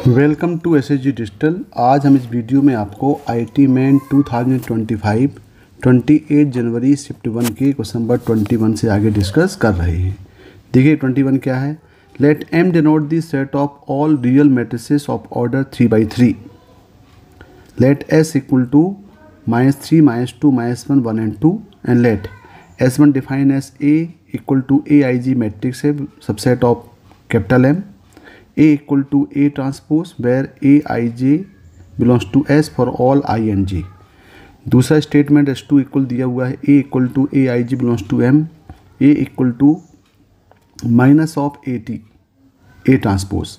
Welcome to SSG digital. आज हम इस वीडियो में आपको आईटी मेन 2025 28 जनवरी शिफ्ट 1 के क्वेश्चन नंबर 21 से आगे डिस्कस कर रहे हैं। देखिए 21 क्या है। Let M denote the set of all real matrices of order 3/3। Let S equal to -3 -2 -1 1 and 2 and let S1 define S A equal to AIG matrix है subset of capital M, A equal to A transpose where AIJ belongs to S for all INJ। दूसरा statement S2 equal दिया हुआ है A equal to AIG belongs to M, A equal to minus of AT A transpose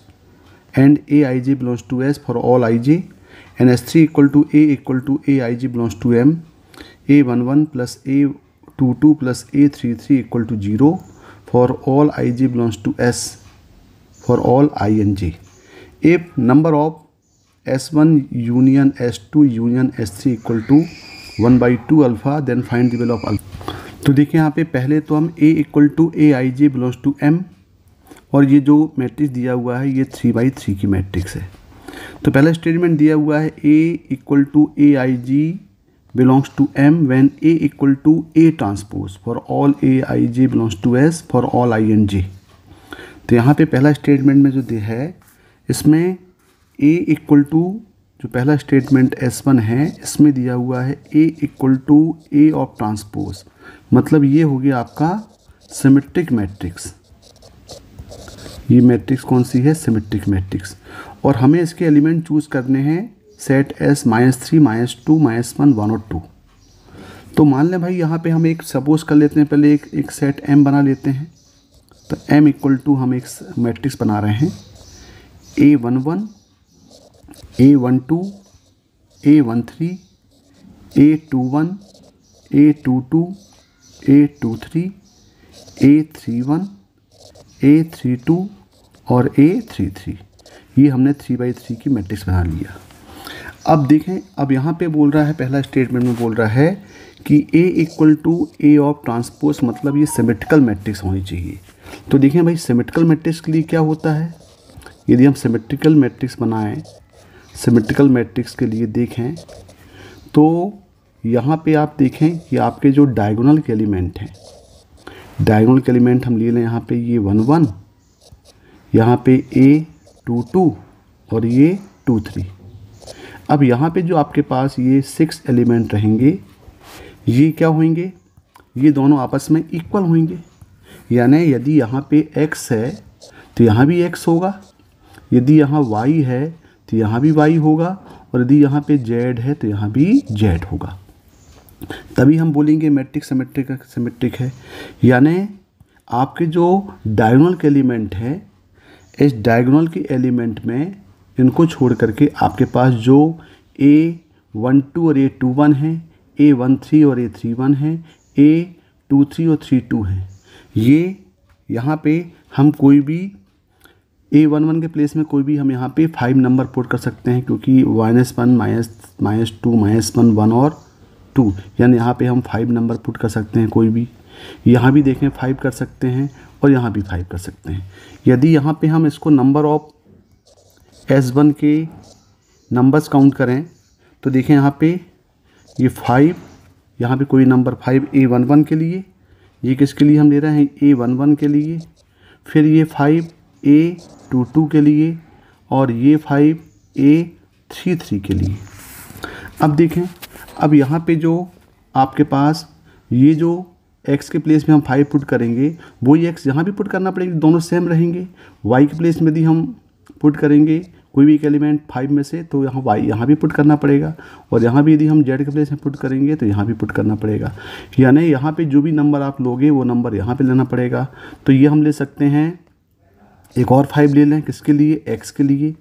and AIJ belongs to S for all IJ, and S3 equal to AIG belongs to M, A11 plus A22 plus A33 equal to 0 for all IJ belongs to S for all INJ. If number of S1 union S2 union S3 equal to 1/2 alpha, then find the value of alpha। तो देखिए यहाँ पे पहले तो हम A equal to AIJ belongs to M, और ये जो मैट्रिक्स दिया हुआ है ये 3/3 की मैट्रिक्स है। तो पहला स्टेटमेंट दिया हुआ है A equal to AIG belongs to M when A equal to A transpose for all AIJ belongs to S for all INJ। तो यहाँ पे पहला स्टेटमेंट में जो दिया है इसमें A इक्वल टू जो पहला स्टेटमेंट S1 है इसमें दिया हुआ है A equal to A of transpose, मतलब ये हो गया आपका सिमेट्रिक मैट्रिक्स। ये मैट्रिक्स कौन सी है? Symmetric matrix. और हमें इसके एलिमेंट चूज़ करने हैं सेट S -3 -2 -1 1 और 2। तो मान लें भाई यहाँ पे हम एक सपोज कर लेते हैं, पहले एक सेट M बना लेते हैं। तो M इक्वल टू हम एक मैट्रिक्स बना रहे हैं A11 A12 A13 A21 A22 A23 A31 A32 और A33। ये हमने 3/3 की मैट्रिक्स बना लिया। अब देखें, अब यहाँ पे बोल रहा है, पहला स्टेटमेंट में बोल रहा है कि A equal to A of transpose, मतलब ये सिमेट्रिकल मैट्रिक्स होनी चाहिए। तो देखें भाई सिमेट्रिकल मैट्रिक्स के लिए क्या होता है, यदि हम सिमेट्रिकल मैट्रिक्स बनाएं, सिमेट्रिकल मैट्रिक्स के लिए देखें तो यहाँ पे आप देखें कि आपके जो डायगोनल के एलिमेंट हैं, डायगोनल के एलिमेंट हम ले लें यहाँ पे ये 1 1, यहाँ पे A22 और ये 2 3। अब यहाँ पे जो आपके पास ये 6 एलिमेंट रहेंगे ये क्या होंगे, ये दोनों आपस में इक्वल होंगे। यानी यदि यहाँ पे x है तो यहाँ भी x होगा, यदि यहाँ y है तो यहाँ भी y होगा, और यदि यहाँ पे z है तो यहाँ भी z होगा। तभी हम बोलेंगे मैट्रिक्स सिमेट्रिक है। यानी आपके जो डायगोनल के एलिमेंट हैं, इस डायगोनल के एलिमेंट में इनको छोड़ करके आपके पास जो A12 और A21 हैं, A13 और A31 हैं, A23 और 32 हैं, ये यहाँ पे हम कोई भी A11 के प्लेस में कोई भी हम यहाँ पे 5 नंबर पुट कर सकते हैं, क्योंकि -1 -2 -1 1 और 2, यानी यहाँ पे हम 5 नंबर पुट कर सकते हैं कोई भी। यहाँ भी देखें 5 कर सकते हैं और यहाँ भी 5 कर सकते हैं। यदि यहाँ पे हम इसको नंबर ऑफ S1 के नंबर्स काउंट करें तो देखें यहाँ पे ये 5, यहाँ पे कोई नंबर 5 A11 के लिए, ये किसके लिए हम ले रहे हैं A11 के लिए, फिर ये 5 A22 के लिए और ये 5 A33 के लिए। अब देखें, अब यहाँ पे जो आपके पास ये जो x के प्लेस में हम 5 पुट करेंगे वही x यहाँ भी पुट करना पड़ेगा, दोनों सेम रहेंगे। y के प्लेस में यदि हम पुट करेंगे कोई भी एक एलिमेंट 5 में से तो यहाँ y यहाँ भी पुट करना पड़ेगा, और यहाँ भी यदि हम z के प्लेस में पुट करेंगे तो यहाँ भी पुट करना पड़ेगा। यानी यहाँ पे जो भी नंबर आप लोगे वो नंबर यहाँ पे लेना पड़ेगा। तो ये हम ले सकते हैं, एक और 5 ले लें किसके लिए, x के लिए,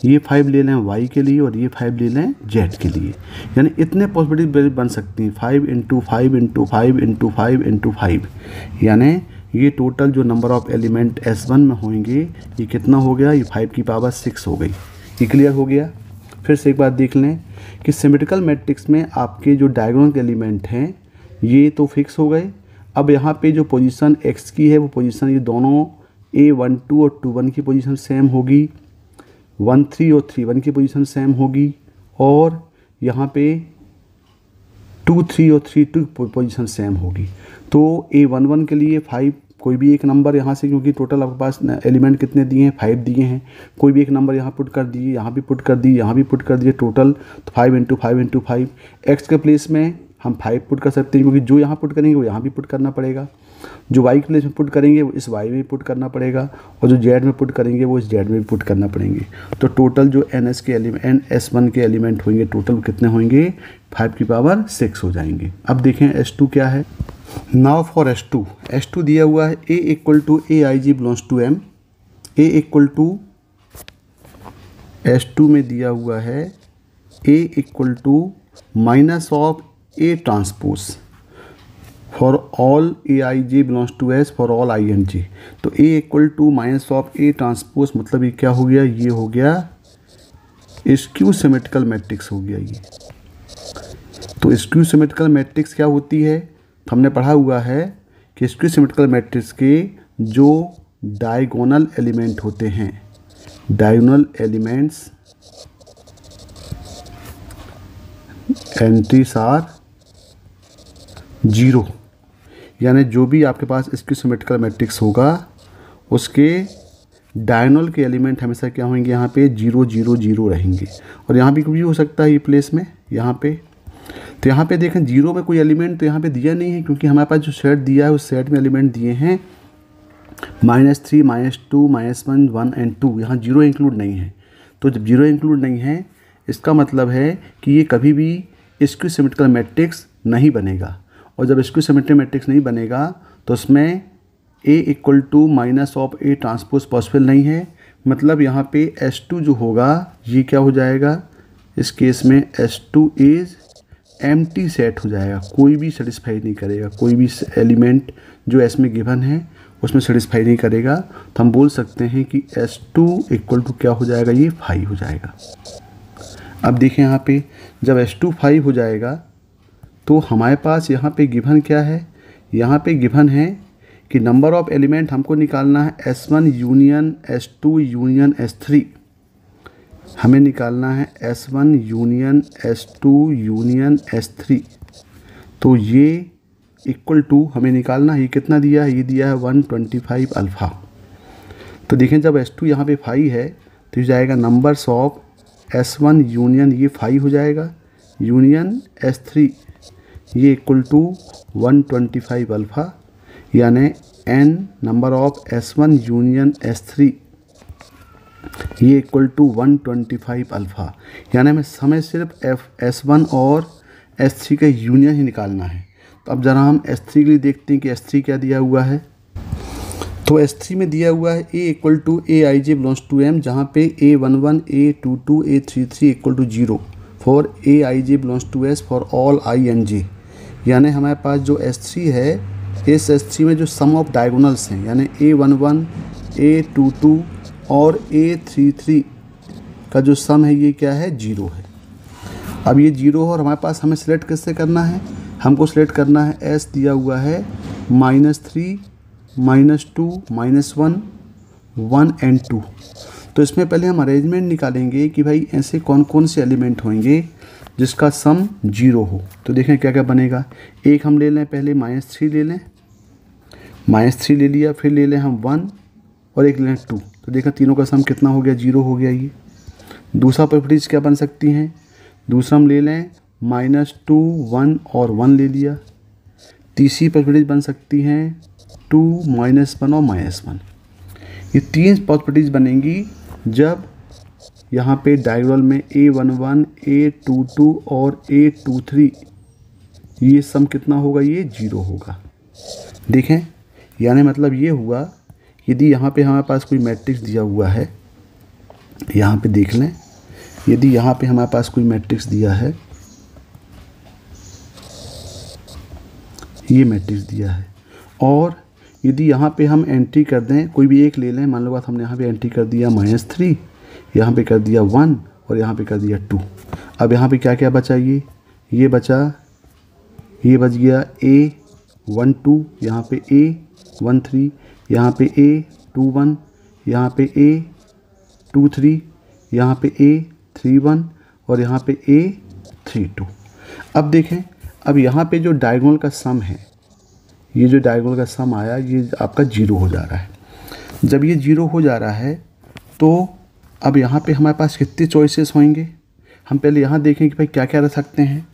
ये 5 ले लें y के लिए, और ये 5 ले लें z के लिए। यानी इतने पॉसिबिलिटी बन सकती हैं 5 × 5 × 5 × 5 × 5। यानी ये टोटल जो नंबर ऑफ एलिमेंट S1 में होंगे ये कितना हो गया, ये 5 की पावर 6 हो गई। ये क्लियर हो गया। फिर से एक बात देख लें कि सिमेट्रिकल मैट्रिक्स में आपके जो डायगोनल के एलिमेंट हैं ये तो फिक्स हो गए। अब यहाँ पे जो पोजीशन x की है वो पोजीशन ये दोनों A12 और 21 की पोजीशन सेम होगी। 1 3 और 3 1 की पोजीशन सेम होगी, और यहाँ पे 2 3 और 3 2 पोजीशन सेम होगी। तो A11 के लिए 5 कोई भी एक नंबर यहाँ से, क्योंकि टोटल आपके पास एलिमेंट कितने दिए हैं, 5 दिए हैं, कोई भी एक नंबर यहाँ पुट कर दिए, यहाँ भी पुट कर दिए, यहाँ भी पुट कर दिए, टोटल तो 5 × 5 × 5। एक्स के प्लेस में हम 5 पुट कर सकते हैं, क्योंकि जो यहाँ पुट करेंगे वो यहाँ भी पुट करना पड़ेगा, जो वाई के प्लेस में पुट करेंगे वो इस वाई में पुट करना पड़ेगा, और जो जेड में पुट करेंगे वो इस जेड में भी पुट करना पड़ेंगे। तो टोटल जो NS1 के एलिमेंट होंगे टोटल कितने होंगे, 5⁻6 हो जाएंगे। अब देखें S2 क्या है। नाउ फॉर S2 दिया हुआ है A = AIJ belongs to M। A = S2 में दिया हुआ है A = -A transpose for all AIJ belongs to S for all INJ। तो A = -A ट्रांसपोज मतलब ये क्या हो गया, ये हो गया स्क्यू सिमेट्रिकल मैट्रिक्स हो गया ये। तो स्क्यू सिमेट्रिकल मैट्रिक्स क्या होती है, तो हमने पढ़ा हुआ है कि स्क्यू सिमेट्रिकल मैट्रिक्स के जो डायगोनल एलिमेंट होते हैं, डायगोनल एलिमेंट्स एंट्रीज आर 0, यानी जो भी आपके पास स्क्यू सिमेट्रिकल मैट्रिक्स होगा उसके डायगोनल के एलिमेंट हमेशा क्या होंगे, यहाँ पे 0 0 0 रहेंगे, और यहाँ भी कुछ भी हो सकता है ये प्लेस में यहाँ पे। तो यहाँ पे देखें 0 में कोई एलिमेंट तो यहाँ पे दिया नहीं है, क्योंकि हमारे पास जो सेट दिया है उस सेट में एलिमेंट दिए हैं -3 -2 -1 1 और 2, यहाँ 0 इंक्लूड नहीं है। तो जब 0 इंक्लूड नहीं है इसका मतलब है कि ये कभी भी स्क्यू सिमेट्रिकल मैट्रिक्स नहीं बनेगा, और जब स्क्यू सिमेट्रिकल मैट्रिक्स नहीं बनेगा तो उसमें A = -A ट्रांसपोज पॉसिबल नहीं है। मतलब यहाँ पे S2 जो होगा ये क्या हो जाएगा, इस केस में S2 इज़ एम्प्टी सेट हो जाएगा, कोई भी सेटिस्फाई नहीं करेगा, कोई भी एलिमेंट जो S में गिवन है उसमें सेटिस्फाई नहीं करेगा। तो हम बोल सकते हैं कि S2 = क्या हो जाएगा, ये 5 हो जाएगा। अब देखें यहाँ पे जब S2 5 हो जाएगा तो हमारे पास यहाँ पे गिवन क्या है, यहाँ पे गिवन है कि नंबर ऑफ एलिमेंट हमको निकालना है S1 union S2 union S3। हमें निकालना है S1 union S2 union S3। तो ये इक्वल टू हमें निकालना है, ये कितना दिया है, ये दिया है 125 अल्फ़ा। तो देखें जब S2 यहाँ पे 5 है तो ये जाएगा नंबर्स ऑफ S1 यूनियन ये 5 हो जाएगा, यूनियन S3 ये इक्वल टू 125 अल्फ़ा, यानी n number of S1 union S3 ये इक्वल टू 125 अल्फ़ा। यानी हमें सिर्फ S1 और S3 का यूनियन ही निकालना है। तो अब ज़रा हम S3 के लिए देखते हैं कि S3 क्या दिया हुआ है। तो S3 में दिया हुआ है A = AIJ belongs to M, जहाँ पे A11 A22 A33 = 0 for AIJ belongs to S for all INJ। यानी हमारे पास जो S3 है, इस S3 में जो सम ऑफ डायगोनल्स हैं यानी A11 A22 और A33 का जो सम है ये क्या है, 0 है। अब ये 0 है और हमारे पास हमें सिलेक्ट किससे करना है, हमको सिलेक्ट करना है S दिया हुआ है -3 -2 -1 1 और 2। तो इसमें पहले हम अरेंजमेंट निकालेंगे कि भाई ऐसे कौन कौन से एलिमेंट होंगे जिसका सम 0 हो। तो देखें क्या क्या बनेगा। एक हम ले लें, पहले -3 ले लें, -3 ले लिया, फिर ले लें हम 1 और एक ले लें 2। तो देखा तीनों का सम कितना हो गया, 0 हो गया ये। दूसरा प्रॉपर्टीज क्या बन सकती हैं, दूसरा हम ले लें -2 1 और 1 ले लिया। तीसरी प्रॉपर्टीज बन सकती हैं 2 -1 और -1। ये 3 प्रॉपर्टीज बनेंगी जब यहाँ पे डायगोनल में A11 A22 और A23 ये सम कितना होगा, ये 0 होगा। देखें यानी मतलब ये हुआ, यदि यहाँ पे हमारे पास कोई मैट्रिक्स दिया हुआ है, यहाँ पे देख लें, यदि यहाँ पे हमारे पास कोई मैट्रिक्स दिया है, ये मैट्रिक्स दिया है, और यदि यहाँ पे हम एंट्री कर दें, कोई भी एक ले लें, मान लो बात हमने यहाँ पे एंट्री कर दिया -3, यहाँ पे कर दिया 1 और यहाँ पे कर दिया 2। अब यहाँ पे क्या क्या बचा, ये बचा, ये बच गया A12, यहाँ पे A13, यहाँ पे A21, यहाँ पे A23, यहाँ पे A31 और यहाँ पे A32। अब देखें, अब यहाँ पे जो डायगोनल का सम है, ये जो डायगोनल का सम आया ये आपका 0 हो जा रहा है। जब ये 0 हो जा रहा है तो अब यहाँ पे हमारे पास कितने चॉइसेस होंगे, हम पहले यहाँ देखें कि भाई क्या क्या रख सकते हैं।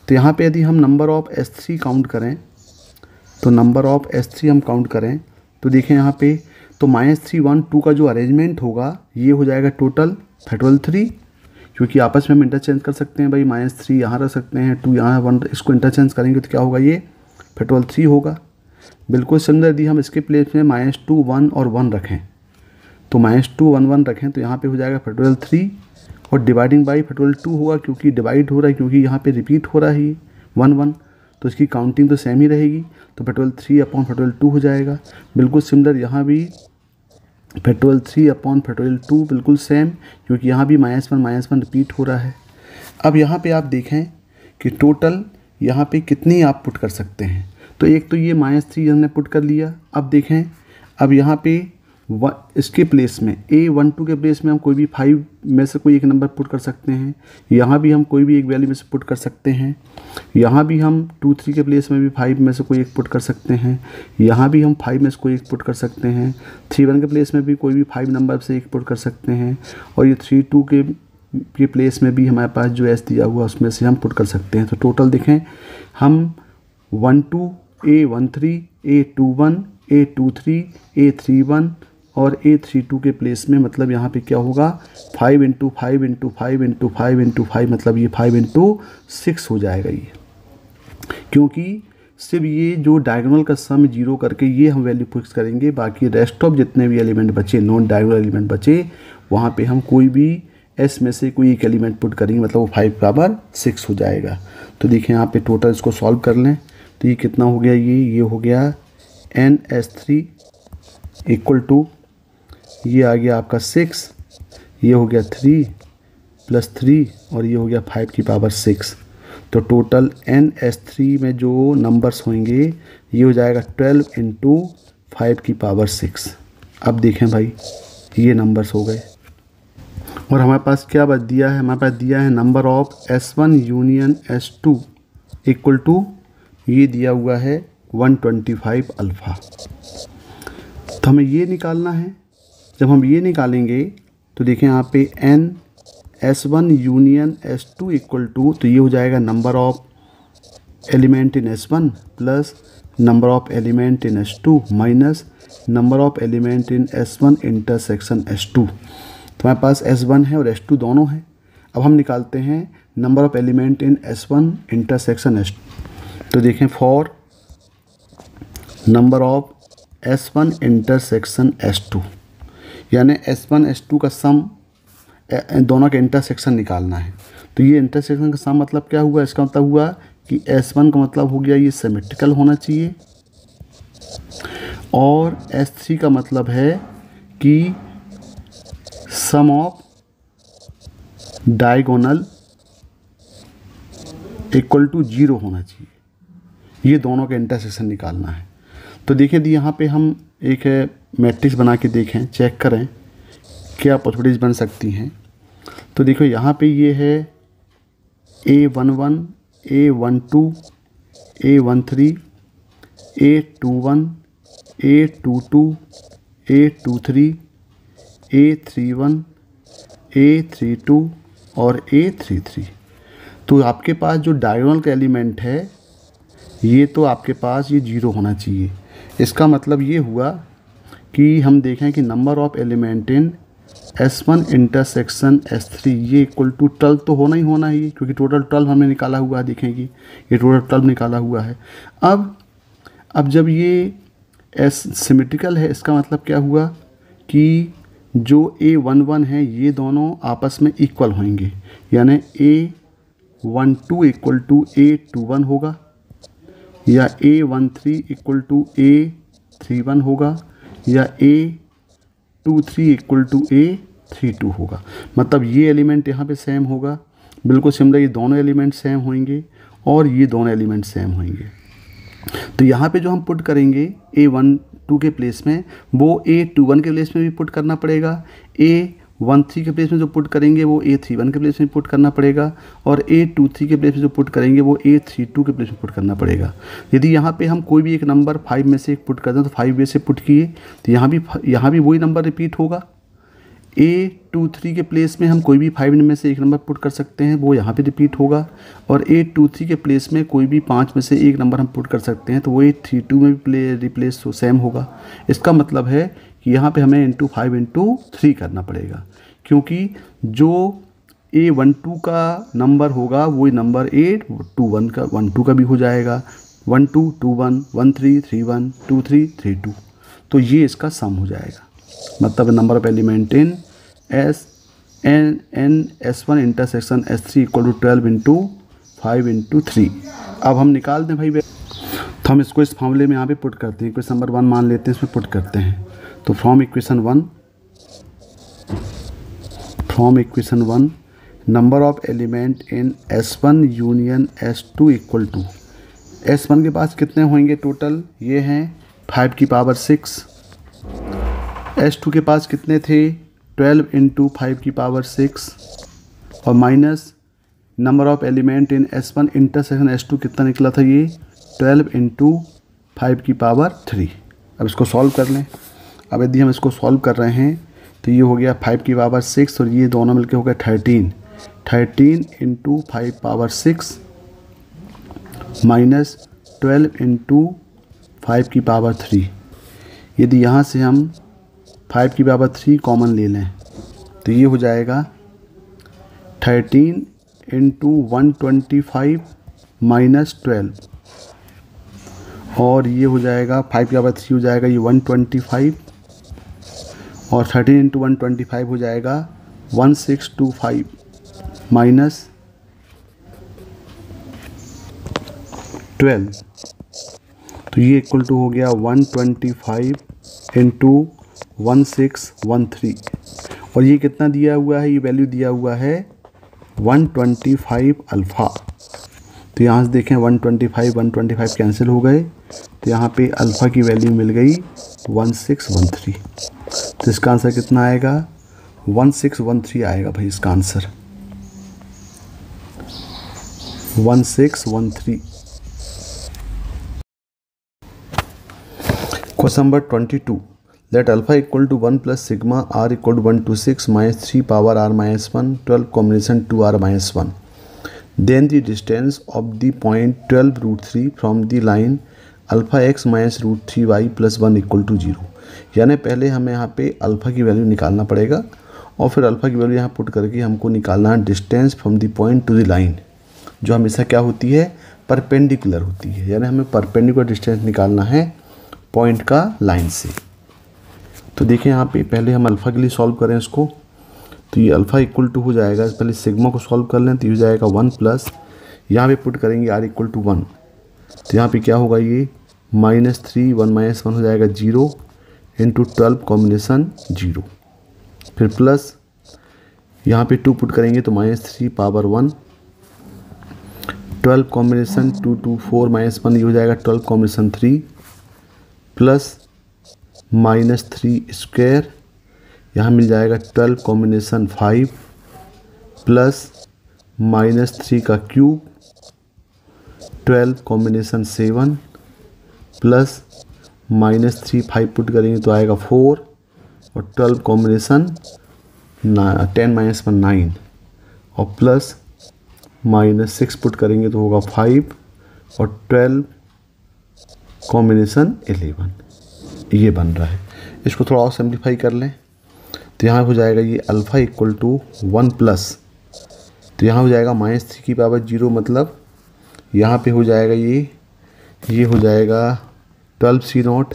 तो यहाँ पे यदि हम नंबर ऑफ़ S3 काउंट करें, तो नंबर ऑफ़ S3 हम काउंट करें तो देखें यहाँ पे तो -3 1 2 का जो अरेंजमेंट होगा ये हो जाएगा टोटल फैक्टोरियल 3, क्योंकि आपस में हम इंटरचेंज कर सकते हैं भाई, -3 यहाँ रख सकते हैं, 2 यहाँ 1, इसको इंटरचेंज करेंगे तो क्या होगा, ये फैक्टोरियल 3 होगा। बिल्कुल सिमिलर यदि हम इसके प्लेस में -2 1 और 1 रखें, तो -2 1 1 रखें तो यहाँ पे हो जाएगा फैक्टोरियल 3 और डिवाइडिंग बाई फैक्टोरियल 2 होगा, क्योंकि डिवाइड हो रहा है, क्योंकि यहाँ पे रिपीट हो रहा है ये 1 1, तो इसकी काउंटिंग तो सेम ही रहेगी, तो फैक्टोरियल 3 अपॉन फैक्टोरियल 2 हो जाएगा। बिल्कुल सिमिलर यहाँ भी फैक्टोरियल 3 अपॉन फैक्टोरियल 2 बिल्कुल सेम, क्योंकि यहाँ भी -1 रिपीट हो रहा है। अब यहाँ पे आप देखें कि टोटल यहाँ पे कितनी आप पुट कर सकते हैं, तो एक तो ये -3 हमने पुट कर लिया। अब देखें, अब यहाँ पे इसके प्लेस में A12 के प्लेस में हम कोई भी 5 में से कोई एक नंबर पुट कर सकते हैं, यहाँ भी हम कोई भी एक वैल्यू में से पुट कर सकते हैं, यहाँ भी हम 2 3 के प्लेस में भी 5 में से कोई एक पुट कर सकते हैं, यहाँ भी हम 5 में से कोई एक पुट कर सकते हैं, 3 1 के प्लेस में भी कोई भी 5 नंबर से एक पुट कर सकते हैं, और ये 3 2 के प्लेस में भी हमारे पास जो S दिया हुआ उसमें से हम पुट कर सकते हैं। तो टोटल देखें हम 1 2 A13 A21 A23 A31 और A32 के प्लेस में, मतलब यहाँ पे क्या होगा 5 × 5 × 5 × 5 × 5, मतलब ये 5 × 6 हो जाएगा ये, क्योंकि सिर्फ ये जो डायगोनल का सम 0 करके ये हम वैल्यू फिक्स करेंगे, बाकी रेस्ट ऑफ जितने भी एलिमेंट बचे, नॉन डायगोनल एलिमेंट बचे, वहाँ पे हम कोई भी S में से कोई एक एलिमेंट पुट करेंगे, मतलब वो 5 × 6 हो जाएगा। तो देखें यहाँ पे टोटल इसको सॉल्व कर लें तो ये कितना हो गया, ये हो गया NS3 इक्वल टू ये आ गया आपका 6, ये हो गया 3 + 3 और ये हो गया 5 की पावर 6। तो टोटल NS3 में जो नंबर्स होंगे ये हो जाएगा 12 × 5 की पावर 6। अब देखें भाई ये नंबर्स हो गए, और हमारे पास क्या बात दिया है, हमारे पास दिया है number of S1 union S2 equal to ये दिया हुआ है 125 अल्फ़ा। तो हमें ये निकालना है। जब हम ये निकालेंगे तो देखें यहाँ पे S1 union S2 equal to, तो ये हो जाएगा number of element in S1 plus number of element in S2 minus number of element in S1 intersection S2। तो हमारे पास S1 है और S2 दोनों हैं। अब हम निकालते हैं number of element in S1 intersection S2। तो देखें for number of S1 intersection S2, यानी S1 S2 का सम दोनों का इंटरसेक्शन निकालना है। तो ये इंटरसेक्शन का सम मतलब क्या हुआ, इसका मतलब हुआ कि S1 का मतलब हो गया ये सिमेट्रिकल होना चाहिए, और S3 का मतलब है कि सम ऑफ डायगोनल इक्वल टू 0 होना चाहिए। ये दोनों का इंटरसेक्शन निकालना है। तो देखिए दी यहाँ पे हम एक मैट्रिक्स बना के देखें, चेक करें क्या पॉसिबिलिटीज बन सकती हैं। तो देखो यहाँ पे ये है A11 A12 A13 A21 A22 A23 A31 A32 और A33। तो आपके पास जो डायगोनल का एलिमेंट है ये तो आपके पास ये 0 होना चाहिए। इसका मतलब ये हुआ कि हम देखें कि number of element in S1 intersection S3 ये इक्वल टू 12 तो होना ही होना है, क्योंकि टोटल 12 हमने निकाला हुआ है। देखेंगे ये टोटल 12 निकाला हुआ है। अब जब ये S सिमेट्रिकल है, इसका मतलब क्या हुआ कि जो A11 है ये दोनों आपस में इक्वल होंगे, यानी A12 इक्वल टू A21 होगा, या A13 इक्वल टू A31 होगा, या A23 इक्वल टू A32 होगा। मतलब ये एलिमेंट यहाँ पे सेम होगा, बिल्कुल सिमिलर ये दोनों एलिमेंट सेम होंगे और ये दोनों एलिमेंट सेम होंगे। तो यहाँ पे जो हम पुट करेंगे A12 के प्लेस में, वो A21 के प्लेस में भी पुट करना पड़ेगा, A13 के प्लेस में जो पुट करेंगे वो A31 के प्लेस में पुट करना पड़ेगा, और A23 के प्लेस में जो पुट करेंगे वो A32 के प्लेस में पुट करना पड़ेगा। यदि यहाँ पे हम कोई भी एक नंबर 5 में से एक पुट कर दें तो 5 वे से पुट किए तो यहाँ भी वही नंबर रिपीट होगा। A23 के प्लेस में हम कोई भी 5 में से एक नंबर पुट कर सकते हैं, वो यहाँ पे रिपीट होगा, और A23 के प्लेस में कोई भी 5 में से एक नंबर हम पुट कर सकते हैं तो वो A32 में भी रिप्लेस सेम होगा। इसका मतलब है कि यहाँ पे हमें इंटू 5 इंटू 3 करना पड़ेगा, क्योंकि जो A12 का नंबर होगा वही नंबर A21 का भी हो जाएगा। 12 21 13 31 23 32, तो ये इसका सम हो जाएगा। मतलब number of element in S1 intersection S3 equal to 12 into 5 into 3। अब हम निकाल दें भाई, तो हम इसको इस फॉर्मूले में यहाँ पे पुट करते हैं। इक्वेशन नंबर 1 मान लेते हैं, इसमें पुट करते हैं। तो from equation 1 number of element in S1 union S2 equal to, S1 के पास कितने होंगे टोटल, ये हैं 5 की पावर 6। S2 के पास कितने थे 12 इंटू 5 की पावर 6, और minus number of element in S1 intersection S2 कितना निकला था, ये 12 इंटू 5 की पावर 3। अब इसको सॉल्व कर लें। अब यदि हम इसको सॉल्व कर रहे हैं तो ये हो गया 5 की पावर 6 और ये दोनों मिलके हो गया 13 इंटू 5 पावर 6 माइनस 12 इंटू 5 की पावर 3। यदि यहाँ से हम 5 की पावर 3 कॉमन ले लें तो ये हो जाएगा 13 इंटू 125 माइनस 12, और ये हो जाएगा 5 की पावर 3 हो जाएगा ये 125, और 13 इंटू 125 हो जाएगा 1625 माइनस 12, तो ये इक्वल टू हो गया 125 इंटू 1613, और ये कितना दिया हुआ है, ये वैल्यू दिया हुआ है 125 अल्फ़ा। तो यहाँ से देखें 125 कैंसिल हो गए, तो यहाँ पे अल्फ़ा की वैल्यू मिल गई 1613। तो इसका आंसर कितना आएगा, 1613 आएगा भाई इसका answer 1613। Question number 22, let alpha equal to 1 plus sigma r equal to 1 to 6 minus 3 power r minus 1 12 combination 2r minus 1, then the distance of the point 12√3 from the line alpha x minus √3y plus 1 equal to 0। यानी पहले हमें यहाँ पे alpha की value निकालना पड़ेगा, और फिर अल्फ़ा की वैल्यू यहाँ पुट करके हमको निकालना है distance from the point two the line, जो हमेशा क्या होती है, परपेंडिकुलर होती है। यानी हमें परपेंडिकुलर डिस्टेंस निकालना है पॉइंट का लाइन से। तो देखें यहाँ पे पहले हम अल्फ़ा के लिए सॉल्व करें इसको, तो ये अल्फ़ा इक्वल टू हो जाएगा, पहले सिग्मा को सॉल्व कर लें तो ये हो जाएगा 1 प्लस, यहाँ पे पुट करेंगे r इक्वल टू 1, तो यहाँ पे क्या होगा, ये -3 1 माइनस 1 हो जाएगा 0 इंटू 12 कॉम्बिनेशन 0, फिर प्लस यहाँ पे 2 पुट करेंगे तो -3 पावर 1 12 कॉम्बिनेशन 2 2 4 माइनस 1 ये हो जाएगा 12 कॉम्बिनेशन 3 प्लस -3 स्क्वायर, यहाँ मिल जाएगा 12 कॉम्बिनेशन 5 प्लस -3 का क्यूब 12 कॉम्बिनेशन 7 प्लस -3 5 पुट करेंगे तो आएगा 4 और 12 कॉम्बिनेशन 10 माइनस 1 9 और प्लस -6 पुट करेंगे तो होगा 5 और 12 कॉम्बिनेशन 11, ये बन रहा है। इसको थोड़ा और सिंप्लीफाई कर लें तो यहाँ हो जाएगा ये अल्फ़ा इक्वल टू 1 प्लस, तो यहाँ हो जाएगा -3 की पावर 0, मतलब यहाँ पे हो जाएगा ये हो जाएगा 12c0,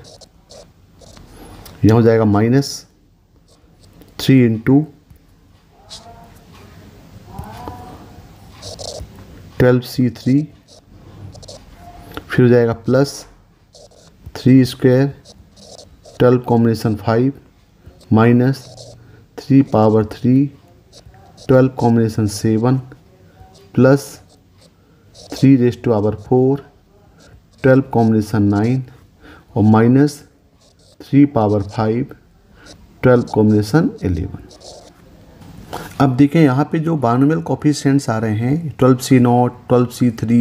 यहाँ हो जाएगा -3 इंटू 12c3, फिर हो जाएगा plus 3 square 12 combination 5 minus 3 power 3 12 combination 7 plus 3 raise to power 4 12 combination 9 और माइनस 3 पावर 5 12 कॉम्बिनेशन 11। अब देखें यहाँ पे जो बाइनोमियल कोफिशिएंट्स आ रहे हैं 12C0, 12C3,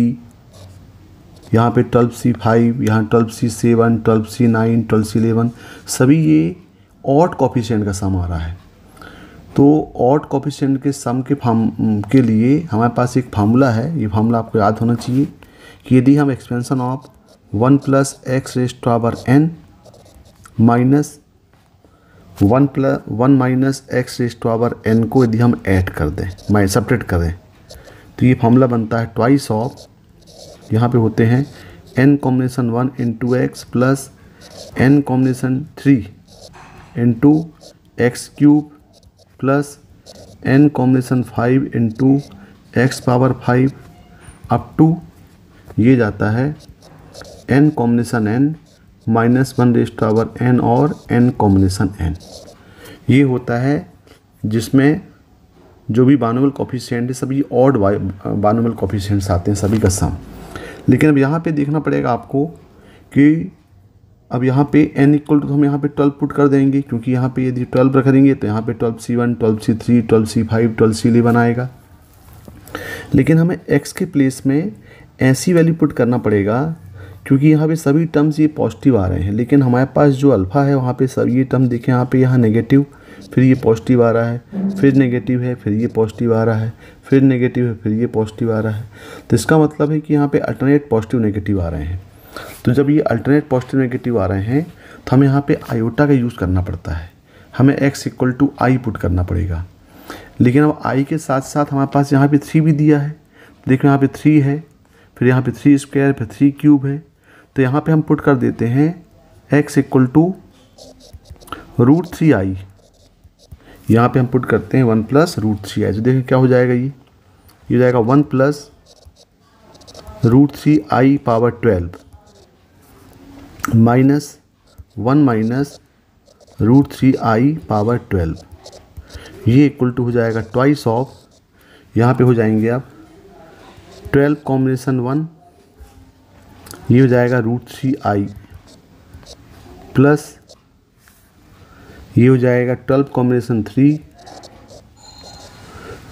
यहाँ पे 12C5, यहाँ 12C7, 12C9, 12C11, सभी ये ऑड कोफिशिएंट का सम आ रहा है। तो ऑड कोफिशिएंट के सम के लिए हमारे पास एक फार्मूला है, ये फार्मूला आपको याद होना चाहिए कि यदि हम expansion of 1 + x⁻n minus 1 - x⁻n को यदि हम ऐड कर दें, सब्ट्रैक्ट कर दें, तो ये फार्मूला बनता है ट्वाइस ऑफ, यहाँ पे होते हैं n combination 1 × x plus n combination 3 × x³ plus n combination 5 × x⁻5 up to ये जाता है n कॉम्बिनेशन n -1⁻n और n कॉम्बिनेशन n। ये होता है जिसमें जो भी बाइनोमियल कोफिशिएंट है सभी ऑड बाइनोमियल कोफिशिएंट्स आते हैं, सभी का सम। लेकिन अब यहाँ पे देखना पड़ेगा आपको कि अब यहाँ पे n = तो हम यहाँ पे 12 पुट कर देंगे, क्योंकि यहाँ पे यदि 12 रख देंगे तो यहाँ पे 12C1, 12C3, 12C5, 12C11 आएगा। लेकिन हमें x के प्लेस में ऐसी वैल्यू पुट करना पड़ेगा क्योंकि यहाँ पे सभी टर्म्स ये पॉजिटिव आ रहे हैं, लेकिन हमारे पास जो अल्फ़ा है वहाँ पे सब ये टर्म देखें, यहाँ नेगेटिव, फिर ये पॉजिटिव आ रहा है, फिर नेगेटिव है, फिर ये पॉजिटिव आ रहा है, फिर नेगेटिव है, फिर ये पॉजिटिव आ रहा है। तो इसका मतलब है कि यहाँ पे अल्टरनेट पॉजिटिव नेगेटिव आ रहे हैं। तो जब ये अल्टरनेट पॉजिटिव नेगेटिव आ रहे हैं तो हमें यहाँ पे आयोटा का यूज़ करना पड़ता है, हमें x = i पुट करना पड़ेगा। लेकिन अब i के साथ साथ हमारे पास यहाँ पे 3 भी दिया है, देखो यहाँ पे 3 है, फिर यहाँ पे 3², फिर 3³ है, तो यहाँ पे हम पुट कर देते हैं x = √3i, यहाँ पे हम पुट करते हैं 1 + √3i। तो देखिए क्या हो जाएगा, ये हो जाएगा 1 + √3i power 12 minus 1 - √3i power 12, ये इक्वल टू हो जाएगा ट्वाइस ऑफ, यहाँ पे हो जाएंगे आप 12 कॉम्बिनेशन 1, ये हो जाएगा √3i प्लस ये हो जाएगा 12 कॉम्बिनेशन 3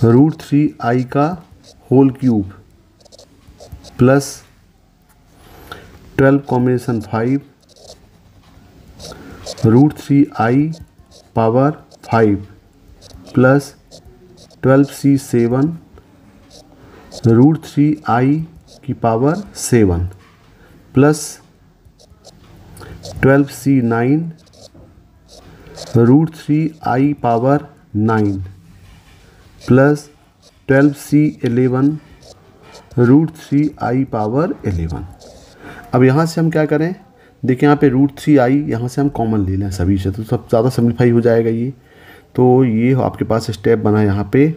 √3i का whole cube plus 12 combination 5 √3i power 5 plus 12C7 √3i की power 7 plus 12C9 √3i power 9 plus 12C11 √3i power 11। अब यहाँ से हम क्या करें, देखिए यहाँ पे √3i यहाँ से हम कॉमन ले लें सभी से, तो सब ज़्यादा सिंप्लीफाई हो जाएगा ये। तो ये आपके पास स्टेप बना है यहाँ पे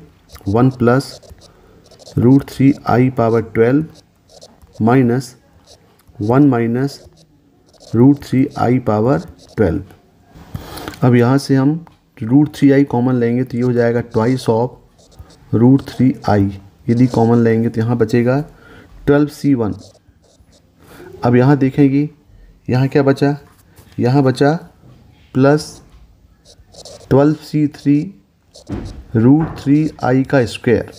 1 + √3i power 12 minus 1 - √3i power 12। अब यहाँ से हम √3i कॉमन लेंगे तो ये हो जाएगा ट्वाइस ऑफ √3i, यदि कॉमन लेंगे तो यहाँ बचेगा 12C1। अब यहाँ देखेंगे यहाँ क्या बचा, यहाँ बचा प्लस 12C3 √3i का square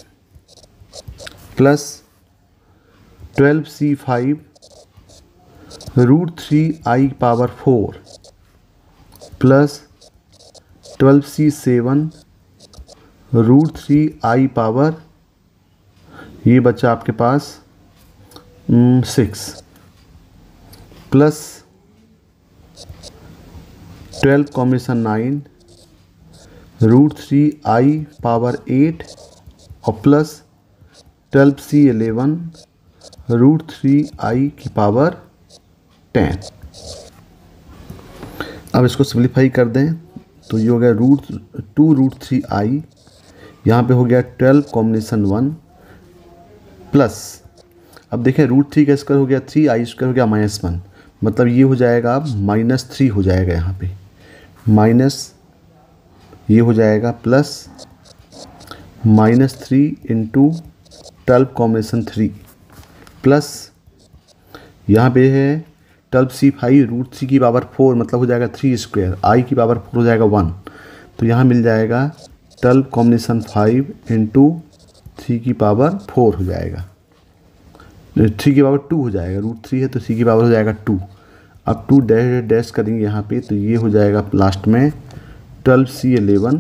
plus 12C5 √3i power 4 plus 12C7 √3i power, ये बचा आपके पास 6 प्लस 12 कॉम्बिनेशन 9 √3i पावर 8 और प्लस 12C11 √3i की पावर 10। अब इसको सिंप्लीफाई कर दें तो ये हो गया √2√3i, यहाँ पे हो गया 12 कॉम्बिनेशन 1 प्लस, अब देखें √3 का स्क्वायर हो गया 3i² हो गया -1, मतलब ये हो जाएगा अब -3 हो जाएगा, यहाँ पे माइनस ये हो जाएगा प्लस -3 × 12 कॉम्बिनेशन 3 प्लस यहाँ पे है 12C5 √3 की पावर 4, मतलब हो जाएगा 3², i की पावर 4 हो जाएगा 1, तो यहाँ मिल जाएगा 12 कॉम्बिनेशन 5 इंटू 3 की पावर 4 हो जाएगा, 3 की पावर 2 हो जाएगा, √3 है तो 3 की पावर हो जाएगा 2। अब 2 डैश डैश करेंगे यहाँ पे तो ये हो जाएगा लास्ट में 12C11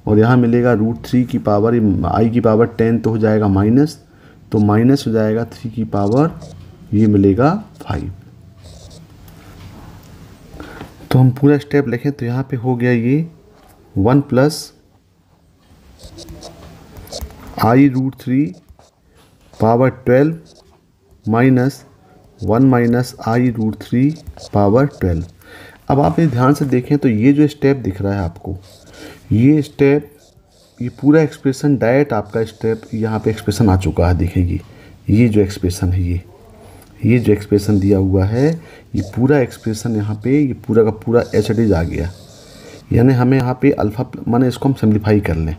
और यहाँ मिलेगा √3 की पावर i की पावर 10 तो हो जाएगा माइनस, तो माइनस हो जाएगा 3 की पावर ये मिलेगा 5। तो हम पूरा स्टेप लिखें तो यहाँ पे हो गया ये 1 plus i√3 power 12 minus 1 minus i√3 power 12। अब आप ये ध्यान से देखें तो ये जो स्टेप दिख रहा है आपको, ये स्टेप, ये पूरा एक्सप्रेशन डायरेक्ट आपका स्टेप यहाँ पे एक्सप्रेशन आ चुका है। देखिए ये जो एक्सप्रेशन है, ये जो एक्सप्रेशन दिया हुआ है, ये पूरा एक्सप्रेशन यहाँ पे ये पूरा का पूरा एच आ गया। यानी हमें यहाँ पे अल्फ़ा माने इसको हम सिम्प्लीफाई कर लें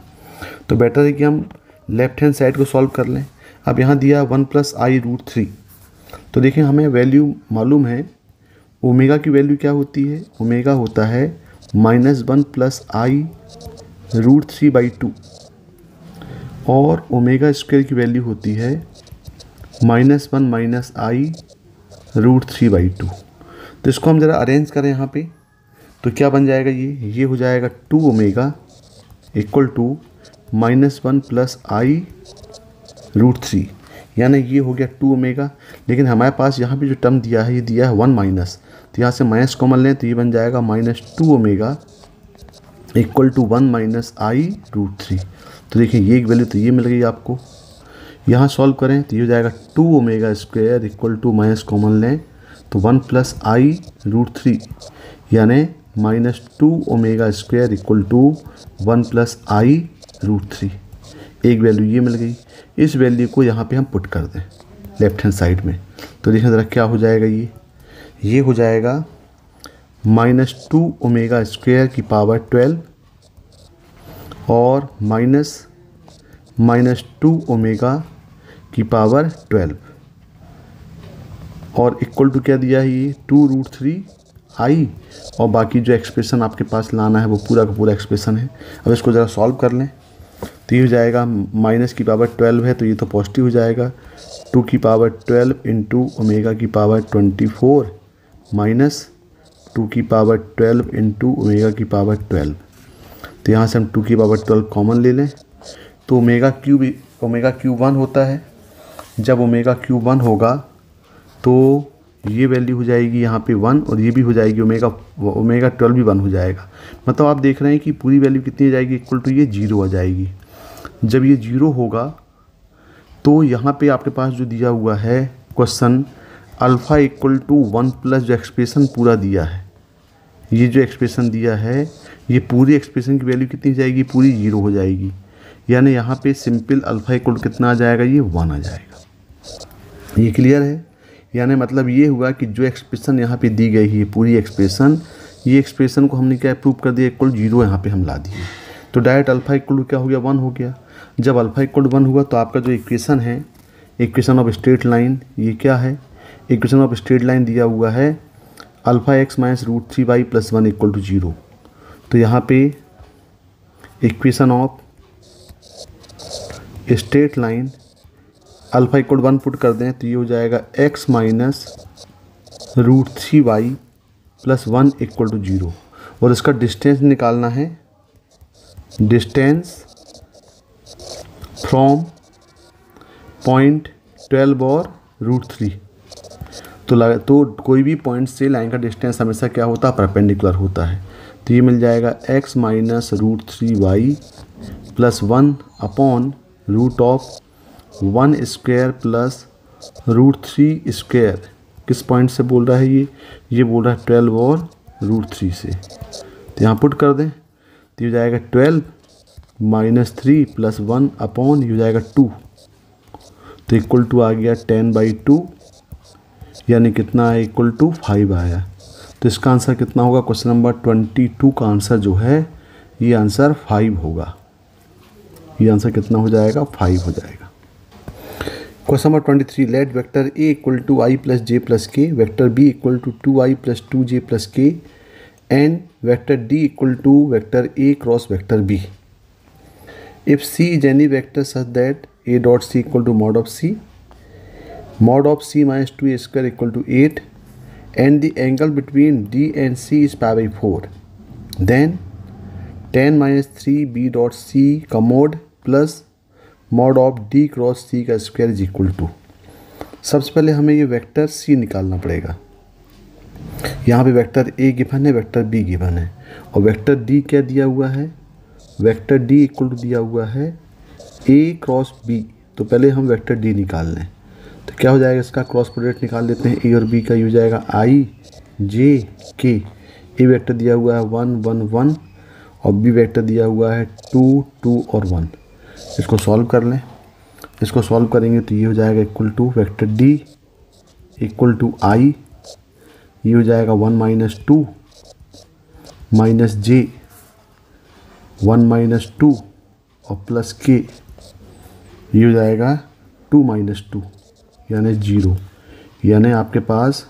तो बेटर है कि हम लेफ्ट हैंड साइड को सॉल्व कर लें। अब यहाँ दिया 1 प्लस i√3, तो देखिए हमें वैल्यू मालूम है, ओमेगा की वैल्यू क्या होती है, ओमेगा होता है -1 प्लस i√3/2 और ओमेगा स्क्वायर की वैल्यू होती है -1 माइनस i√3/2। तो इसको हम ज़रा अरेंज करें यहाँ पे तो क्या बन जाएगा, ये हो जाएगा 2 omega equal to -1 plus i√3, यानी ये हो गया 2 ओमेगा। लेकिन हमारे पास यहाँ पे जो टर्म दिया है ये दिया है 1 माइनस, तो यहाँ से माइनस कॉमन लें तो ये बन जाएगा -2 omega equal to 1 minus i√3। तो देखिए ये एक वैल्यू तो ये मिल गई आपको। यहाँ सॉल्व करें तो ये हो जाएगा 2 omega square equal to minus common लें तो 1 प्लस i√3 यानी -2 omega square equal to 1 plus i√3। एक वैल्यू ये मिल गई। इस वैल्यू को यहाँ पे हम पुट कर दें लेफ्ट हैंड साइड में तो देखिए ज़रा क्या हो जाएगा, ये हो जाएगा -2 ओमेगा स्क्वायर की पावर 12 और -2 ओमेगा की पावर 12 और इक्वल टू क्या दिया है, ये 2√3i और बाकी जो एक्सप्रेशन आपके पास लाना है वो पूरा का पूरा एक्सप्रेशन है। अब इसको ज़रा सॉल्व कर लें तो ये हो जाएगा माइनस की पावर 12 है तो ये तो पॉजिटिव हो जाएगा, 2 की पावर 12 इंटू ओमेगा की पावर 24 माइनस 2 की पावर 12 इंटू ओमेगा की पावर 12। तो यहाँ से हम 2 की पावर 12 कॉमन ले लें तो ओमेगा क्यूब 1 होता है। जब ओमेगा क्यूब 1 होगा तो ये वैल्यू हो जाएगी यहाँ पे 1 और ये भी हो जाएगी ओमेगा 12 भी 1 हो जाएगा। मतलब आप देख रहे हैं कि पूरी वैल्यू कितनी हो जाएगी, इक्वल टू ये 0 आ जाएगी। जब ये 0 होगा तो यहाँ पे आपके पास जो दिया हुआ है question alpha equal to 1 plus जो एक्सप्रेशन पूरा दिया है, ये जो एक्सप्रेशन दिया है ये पूरी एक्सप्रेशन की वैल्यू कितनी जाएगी, पूरी 0 हो जाएगी। यानी यहाँ पे सिंपल अल्फ़ा इक्वल कितना आ जाएगा, ये 1 आ जाएगा। ये क्लियर है। यानी मतलब ये हुआ कि जो एक्सप्रेशन यहाँ पे दी गई है पूरी एक्सप्रेशन, ये एक्सप्रेशन को हमने क्या प्रूव कर दिया, इक्वल 0 यहाँ पे हम ला दिए तो डायरेक्ट अल्फ़ा इक्वल क्या हो गया, 1 हो गया। जब अल्फ़ा इक्वल 1 हुआ तो आपका जो इक्वेशन है, इक्वेशन ऑफ स्ट्रेट लाइन, ये क्या है, इक्वेशन ऑफ स्ट्रेट लाइन दिया हुआ है alpha x minus √3y plus 1 equal to 0। तो यहाँ पे equation of straight line alpha equal 1 put कर दें तो ये हो जाएगा x minus √3y plus 1 equal to 0 और इसका डिस्टेंस निकालना है, डिस्टेंस फ्रॉम पॉइंट 12 और √3। तो कोई भी पॉइंट से लाइन का डिस्टेंस हमेशा क्या होता है, परपेंडिकुलर होता है। तो ये मिल जाएगा x minus √3y plus 1 upon root of 1 square plus √3 square. किस पॉइंट से बोल रहा है ये बोल रहा है 12 और √3 से। तो यहाँ पुट कर दें तो ये हो जाएगा 12 माइनस 3 प्लस 1 अपॉन ये हो जाएगा 2 तो इक्वल टू आ गया 10/2 यानी कितना है, इक्वल टू 5 आया। तो इसका आंसर कितना होगा, क्वेश्चन नंबर 22 का आंसर जो है ये आंसर 5 होगा। ये आंसर कितना हो जाएगा, 5 हो जाएगा। Question number 23, let vector a equal to i plus J plus K, vector b equal to 2i plus 2j plus K and vector d equal to vector a cross vector b। If C is any vector such that A dot C equal to mod of c minus 2a square equal to 8 and the angle between d and c is pi by 4, then tan minus 3b dot c का mod plus mod of d cross c का square is equal to. सबसे पहले हमें ये vector c निकालना पड़ेगा। यहाँ पे वेक्टर a गिवन है, वेक्टर b गिवन है, और वेक्टर d क्या दिया हुआ है, वेक्टर d इक्वल टू दिया हुआ है a क्रॉस b। तो पहले हम वेक्टर d निकाल लें, तो क्या हो जाएगा, इसका क्रॉस प्रोडक्ट निकाल लेते हैं। ए और बी का ये हो जाएगा आई जे के। ए वेक्टर दिया हुआ है 1 1 1 और बी वेक्टर दिया हुआ है 2 2 और 1। इसको सॉल्व कर लें। इसको सॉल्व करेंगे तो ये हो जाएगा equal to vector D equal to I, ये हो जाएगा 1 माइनस 2 माइनस जे 1 माइनस 2 और प्लस के, ये हो जाएगा 2 माइनस 2 यानी 0। यानी आपके पास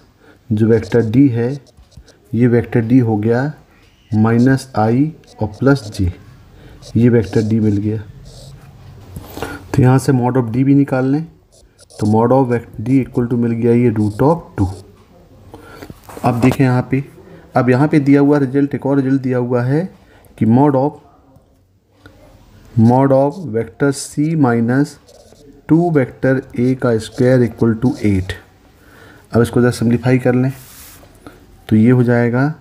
जो वेक्टर डी है, ये वेक्टर डी हो गया माइनस आई और प्लस जे, ये वेक्टर डी मिल गया। तो यहाँ से मॉड ऑफ डी भी निकाल लें, तो mod of vector D equal to मिल गया ये √2। अब देखें यहाँ पे, अब यहाँ पे दिया हुआ रिजल्ट, एक और रिजल्ट दिया हुआ है कि mod of vector C minus 2 vector A का स्क्वायर इक्वल टू 8। अब इसको जरा सिंप्लीफाई कर लें, तो ये हो जाएगा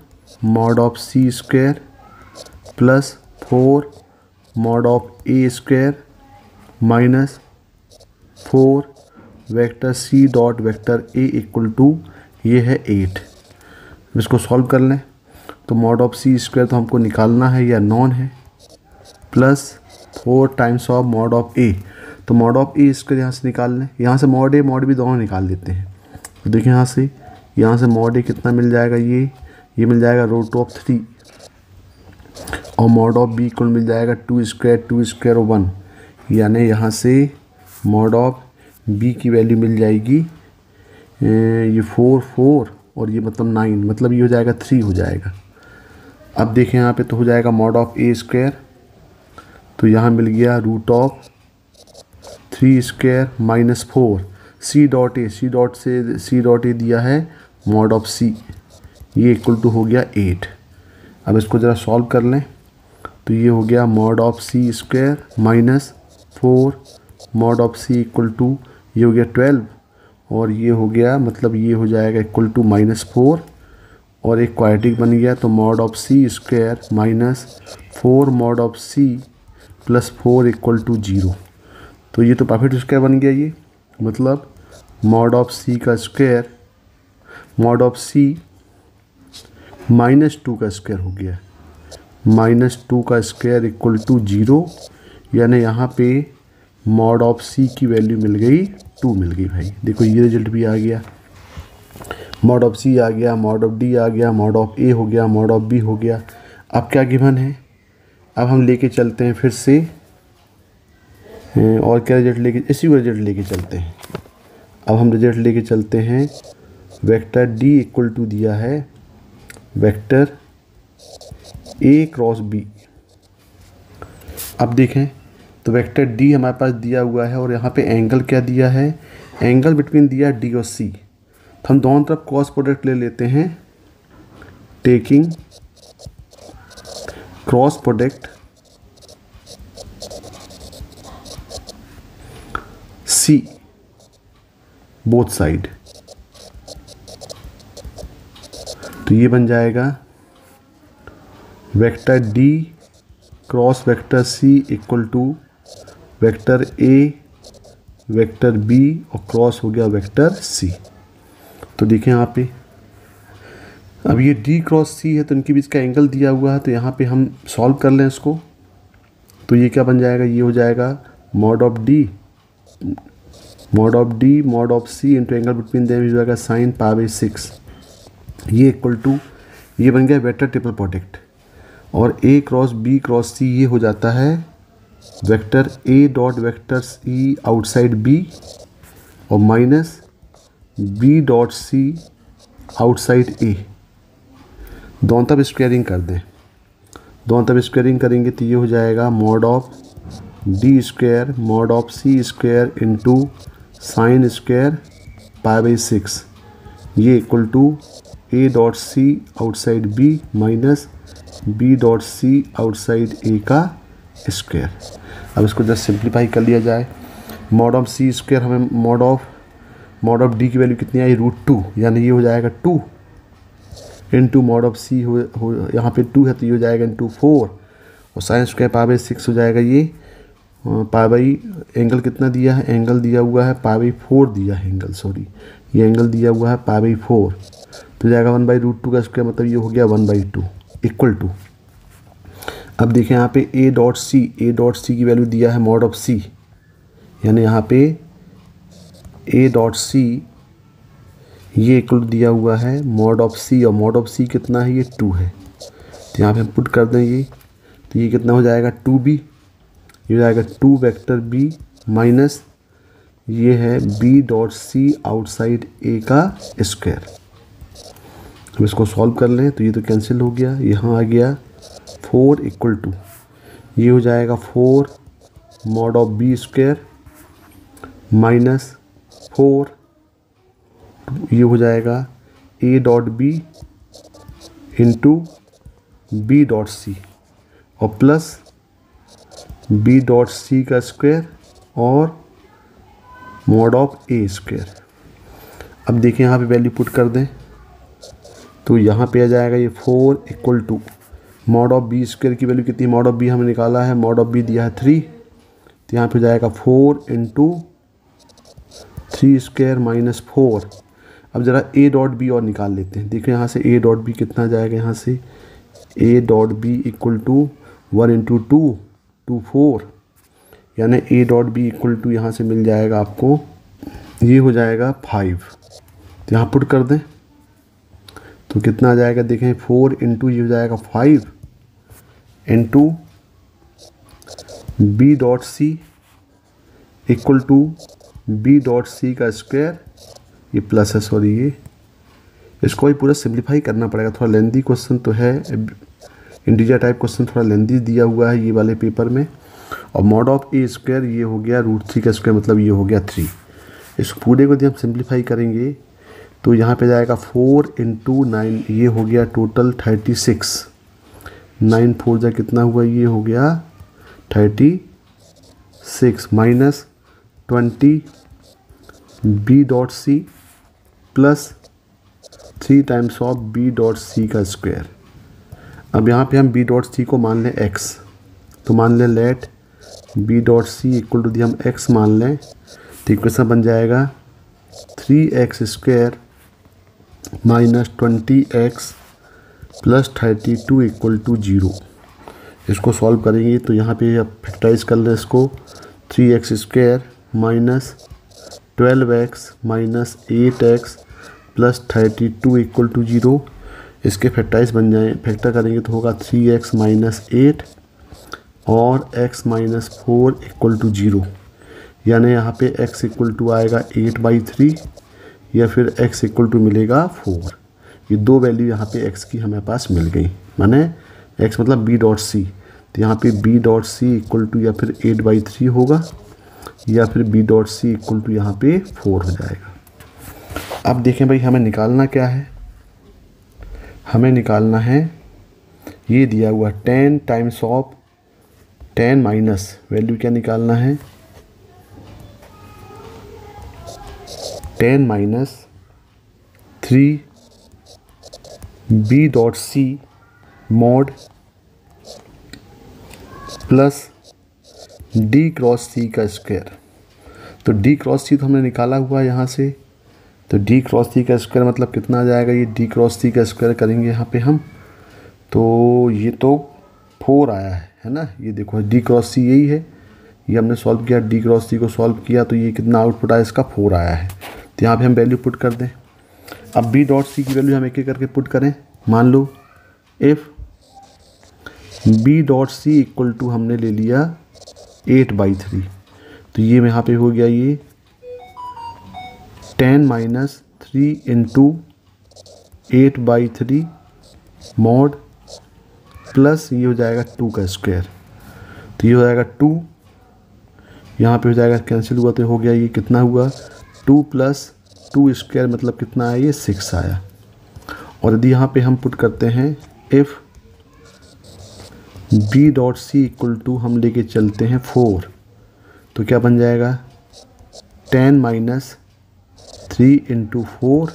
mod of C square plus 4 mod of A square minus 4 vector C dot vector A equal to ये है 8। इसको सॉल्व कर लें, तो मॉड ऑफ सी स्क्वायर तो हमको निकालना है या नॉन है, plus 4 times of mod of A. तो मॉड ऑफ ए स्क्वायर यहाँ से निकाल लें, यहाँ से मॉड ए मॉड बी दोनों निकाल लेते हैं। तो देखिए यहाँ से मॉड ए कितना मिल जाएगा, ये मिल जाएगा √3 और मॉड ऑफ बी इक्वल मिल जाएगा 2 स्क्वायर और 1, यानी यहाँ से मॉड ऑफ बी की वैल्यू मिल जाएगी ये 4 और ये मतलब 9, मतलब ये हो जाएगा 3 हो जाएगा। अब देखें यहाँ पे तो हो जाएगा मॉड ऑफ ए स्क्वायर, तो यहाँ मिल गया √3 square minus 4 C dot A दिया है मॉड ऑफ सी, ये इक्वल टू हो गया 8। अब इसको ज़रा सॉल्व कर लें, तो ये हो गया mod of C square minus 4 mod of C equal to ये हो गया 12 और ये हो गया मतलब ये हो जाएगा इक्वल टू -4 और एक क्वाड्रेटिक बन गया। तो mod of C square minus 4 mod of C plus 4 equal to 0। तो ये तो परफेक्ट स्क्वायर बन गया। ये मतलब मॉड ऑफ सी का स्क्वायर मॉड ऑफ सी -2 का स्क्वायर हो गया, -2 का स्क्वायर इक्वल टू 0, यानी यहाँ पे मॉड ऑफ सी की वैल्यू मिल गई 2 मिल गई। भाई देखो ये रिजल्ट भी आ गया, मॉड ऑफ सी आ गया, मॉड ऑफ डी आ गया, मॉड ऑफ ए हो गया, मॉड ऑफ बी हो गया। अब क्या गिवन है, अब हम लेके चलते हैं फिर से और क्या रिजल्ट लेके, इसी को रिजल्ट लेके चलते हैं। अब हम रिजल्ट लेके चलते हैं, वेक्टर डी इक्वल टू दिया है वेक्टर ए क्रॉस बी। अब देखें तो वेक्टर डी हमारे पास दिया हुआ है और यहाँ पे एंगल क्या दिया है, एंगल बिटवीन दिया डी और सी। तो हम दोनों तरफ क्रॉस प्रोडक्ट ले लेते हैं, taking cross product C both side. तो ये बन जाएगा vector D cross vector C equal to vector A vector B और क्रॉस हो गया वेक्टर सी। तो देखें यहाँ पे अब ये डी क्रॉस सी है तो इनके बीच का एंगल दिया हुआ है, तो यहाँ पे हम सॉल्व कर लें इसको। तो ये क्या बन जाएगा, ये हो जाएगा mod of D mod of C into angle between them हो जाएगा sin π/6। ये इक्वल टू ये बन गया वेक्टर ट्रिपल प्रोडक्ट और A cross B cross C ये हो जाता है vector A dot vector C outside B और minus B dot C outside A. दोनों तरफ स्क्वायरिंग कर दें, दोनों तरफ स्क्वायरिंग करेंगे तो ये हो जाएगा mod of D square mod of C square into sine square pi by 6, ये equal to A dot C outside B minus B dot C outside A का स्क्वायर। अब इसको जस्ट सिंप्लीफाई कर लिया जाए। मॉड ऑफ सी स्क्वायर हमें mod of D की value कितनी आई √2, यानी ये हो जाएगा 2 इंटू मॉड ऑफ सी हो यहाँ पे 2 है तो ये हो जाएगा इंटू 4, और साइन स्क्वायर पाई बाई 6 हो जाएगा ये पाई बाई एंगल कितना दिया है, एंगल दिया हुआ है पाई बाई 4 दिया है एंगल, सॉरी ये एंगल दिया हुआ है पाई बाई 4, तो जाएगा 1/√2 का स्क्वायर, मतलब ये हो गया 1/2 इक्वल टू। अब देखें यहाँ पे ए डॉट सी की वैल्यू दिया है मॉड ऑफ सी, यानी यहाँ पे ए डॉट सी ये इक्वल दिया हुआ है मॉड ऑफ सी, और मॉड ऑफ सी कितना है, ये 2 है, तो यहाँ पे हम पुट कर दें ये, तो ये कितना हो जाएगा 2b, ये हो जाएगा 2 वेक्टर b माइनस ये है b dot C outside a का स्क्वायर। अब इसको सॉल्व कर लें तो ये तो कैंसिल हो गया, यहाँ आ गया 4 इक्वल टू ये हो जाएगा 4 mod of b square minus 4 ये हो जाएगा a dot b into B dot C और प्लस बी डॉट सी का स्क्वायर और मॉड ऑफ ए स्क्वायर। अब देखिए यहाँ पे वैल्यू पुट कर दें तो यहाँ पे आ जाएगा ये 4 equal to mod of B square की वैल्यू कितनी, मॉड ऑफ बी हमें निकाला है, मॉड ऑफ बी दिया है 3, तो यहाँ पे हो जाएगा 4 इंटू 3 स्क्वायर माइनस 4। अब ज़रा ए डॉट बी और निकाल लेते हैं। देखिए यहाँ से ए डॉट बी कितना जाएगा, यहाँ से A dot B equal to 1 into 2 4, यानी A dot B equal to यहाँ से मिल जाएगा आपको, ये हो जाएगा 5, तो यहाँ पुट कर दें तो कितना आ जाएगा, देखें 4 इंटू ये हो जाएगा 5 into B dot C equal to B dot C का स्क्वायर, ये प्लस है, सॉरी ये इसको भी पूरा सिंप्लीफाई करना पड़ेगा, थोड़ा लेंदी क्वेश्चन तो है, इंटीजर टाइप क्वेश्चन थोड़ा लेंदी दिया हुआ है ये वाले पेपर में। और मॉड ऑफ ए स्क्वायर ये हो गया √3 का स्क्वायर, मतलब ये हो गया 3। इस पूरे को यदि हम सिंप्लीफाई करेंगे तो यहाँ पे जाएगा 4 इंटू 9, ये हो गया टोटल 36, 9 4 जा कितना हुआ, ये हो गया 36 minus 20 B dot C plus 3 times of B dot C का स्क्वायर। अब यहाँ पे हम बी डॉट सी को मान लें x, तो मान लें let B dot C equal to दी हम x मान लें, तो इक्वेशन बन जाएगा 3x square minus 20x plus 32 equal to 0। इसको सॉल्व करेंगे तो यहाँ पे अब फैक्टराइज कर लें इसको, 3x square minus 12x minus 8x plus 32 equal to 0, इसके फैक्टराइज बन जाए, फैक्टर करेंगे तो होगा 3x माइनस 8 और x माइनस 4 इक्वल टू 0, यानी यहाँ पे x इक्वल टू आएगा 8/3 या फिर x इक्वल टू मिलेगा 4। ये दो वैल्यू यहाँ पे x की हमें पास मिल गई, माने x मतलब b डॉट सी, तो यहाँ पे b dot C equal to या फिर 8/3 होगा या फिर b dot C equal to यहाँ पे 4 हो जाएगा। अब देखें भाई हमें निकालना क्या है, हमें निकालना है ये दिया हुआ 10 टाइम्स ऑफ 10 माइनस वैल्यू क्या निकालना है, 10 minus 3 B dot C mod plus D cross C का स्क्वायर। तो डी क्रॉस सी तो हमने निकाला हुआ है यहाँ से, तो डी क्रॉस सी का स्क्वायर मतलब कितना आ जाएगा, ये डी क्रॉस सी का स्क्वायर करेंगे यहाँ पे हम, तो ये तो 4 आया है ना, ये देखो डी क्रॉस सी यही है, ये हमने सॉल्व किया, डी क्रॉस सी को सॉल्व किया तो ये कितना आउटपुट आया, इसका 4 आया है, तो यहाँ पे हम वैल्यू पुट कर दें। अब बी डॉट सी की वैल्यू हम एक एक करके पुट करें। मान लो if B dot C equal to हमने ले लिया 8/3, तो ये यहाँ पे हो गया ये 10 माइनस 3 इंटू 8/3 मॉड प्लस ये हो जाएगा 2 का स्क्वायर, तो ये हो जाएगा 2 यहाँ पे हो जाएगा, कैंसिल हुआ तो हो गया, ये कितना हुआ 2 + 2 स्क्वायर मतलब कितना आया, ये 6 आया। और यदि यहाँ पे हम पुट करते हैं इफ़ b.c = हम लेके चलते हैं 4, तो क्या बन जाएगा 10 - 3 × 4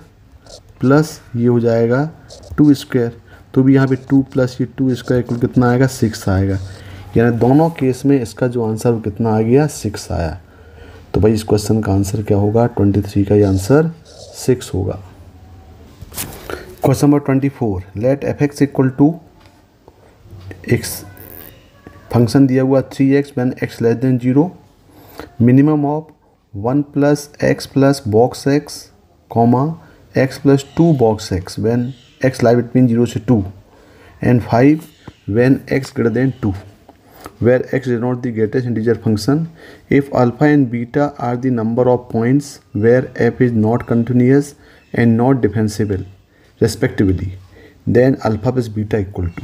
प्लस ये हो जाएगा 2 स्क्वायर, तो भी यहाँ पे 2 + ये 2 स्क्वायर इक्वल कितना आएगा 6 आएगा। यानी दोनों केस में इसका जो आंसर वो कितना आ गया 6 आया। तो भाई इस क्वेश्चन का आंसर क्या होगा 23 का ये आंसर 6 होगा। Question number 24, let f(x) = x, function दिया हुआ 3x when x < 0, minimum of 1 + x + box x, x + 2 box x when x lie between 0 to 2, and 5 when x greater than 2, where x denotes the greatest integer function. If alpha and beta are the number of points where f is not continuous and not differentiable respectively, then alpha plus beta equal to,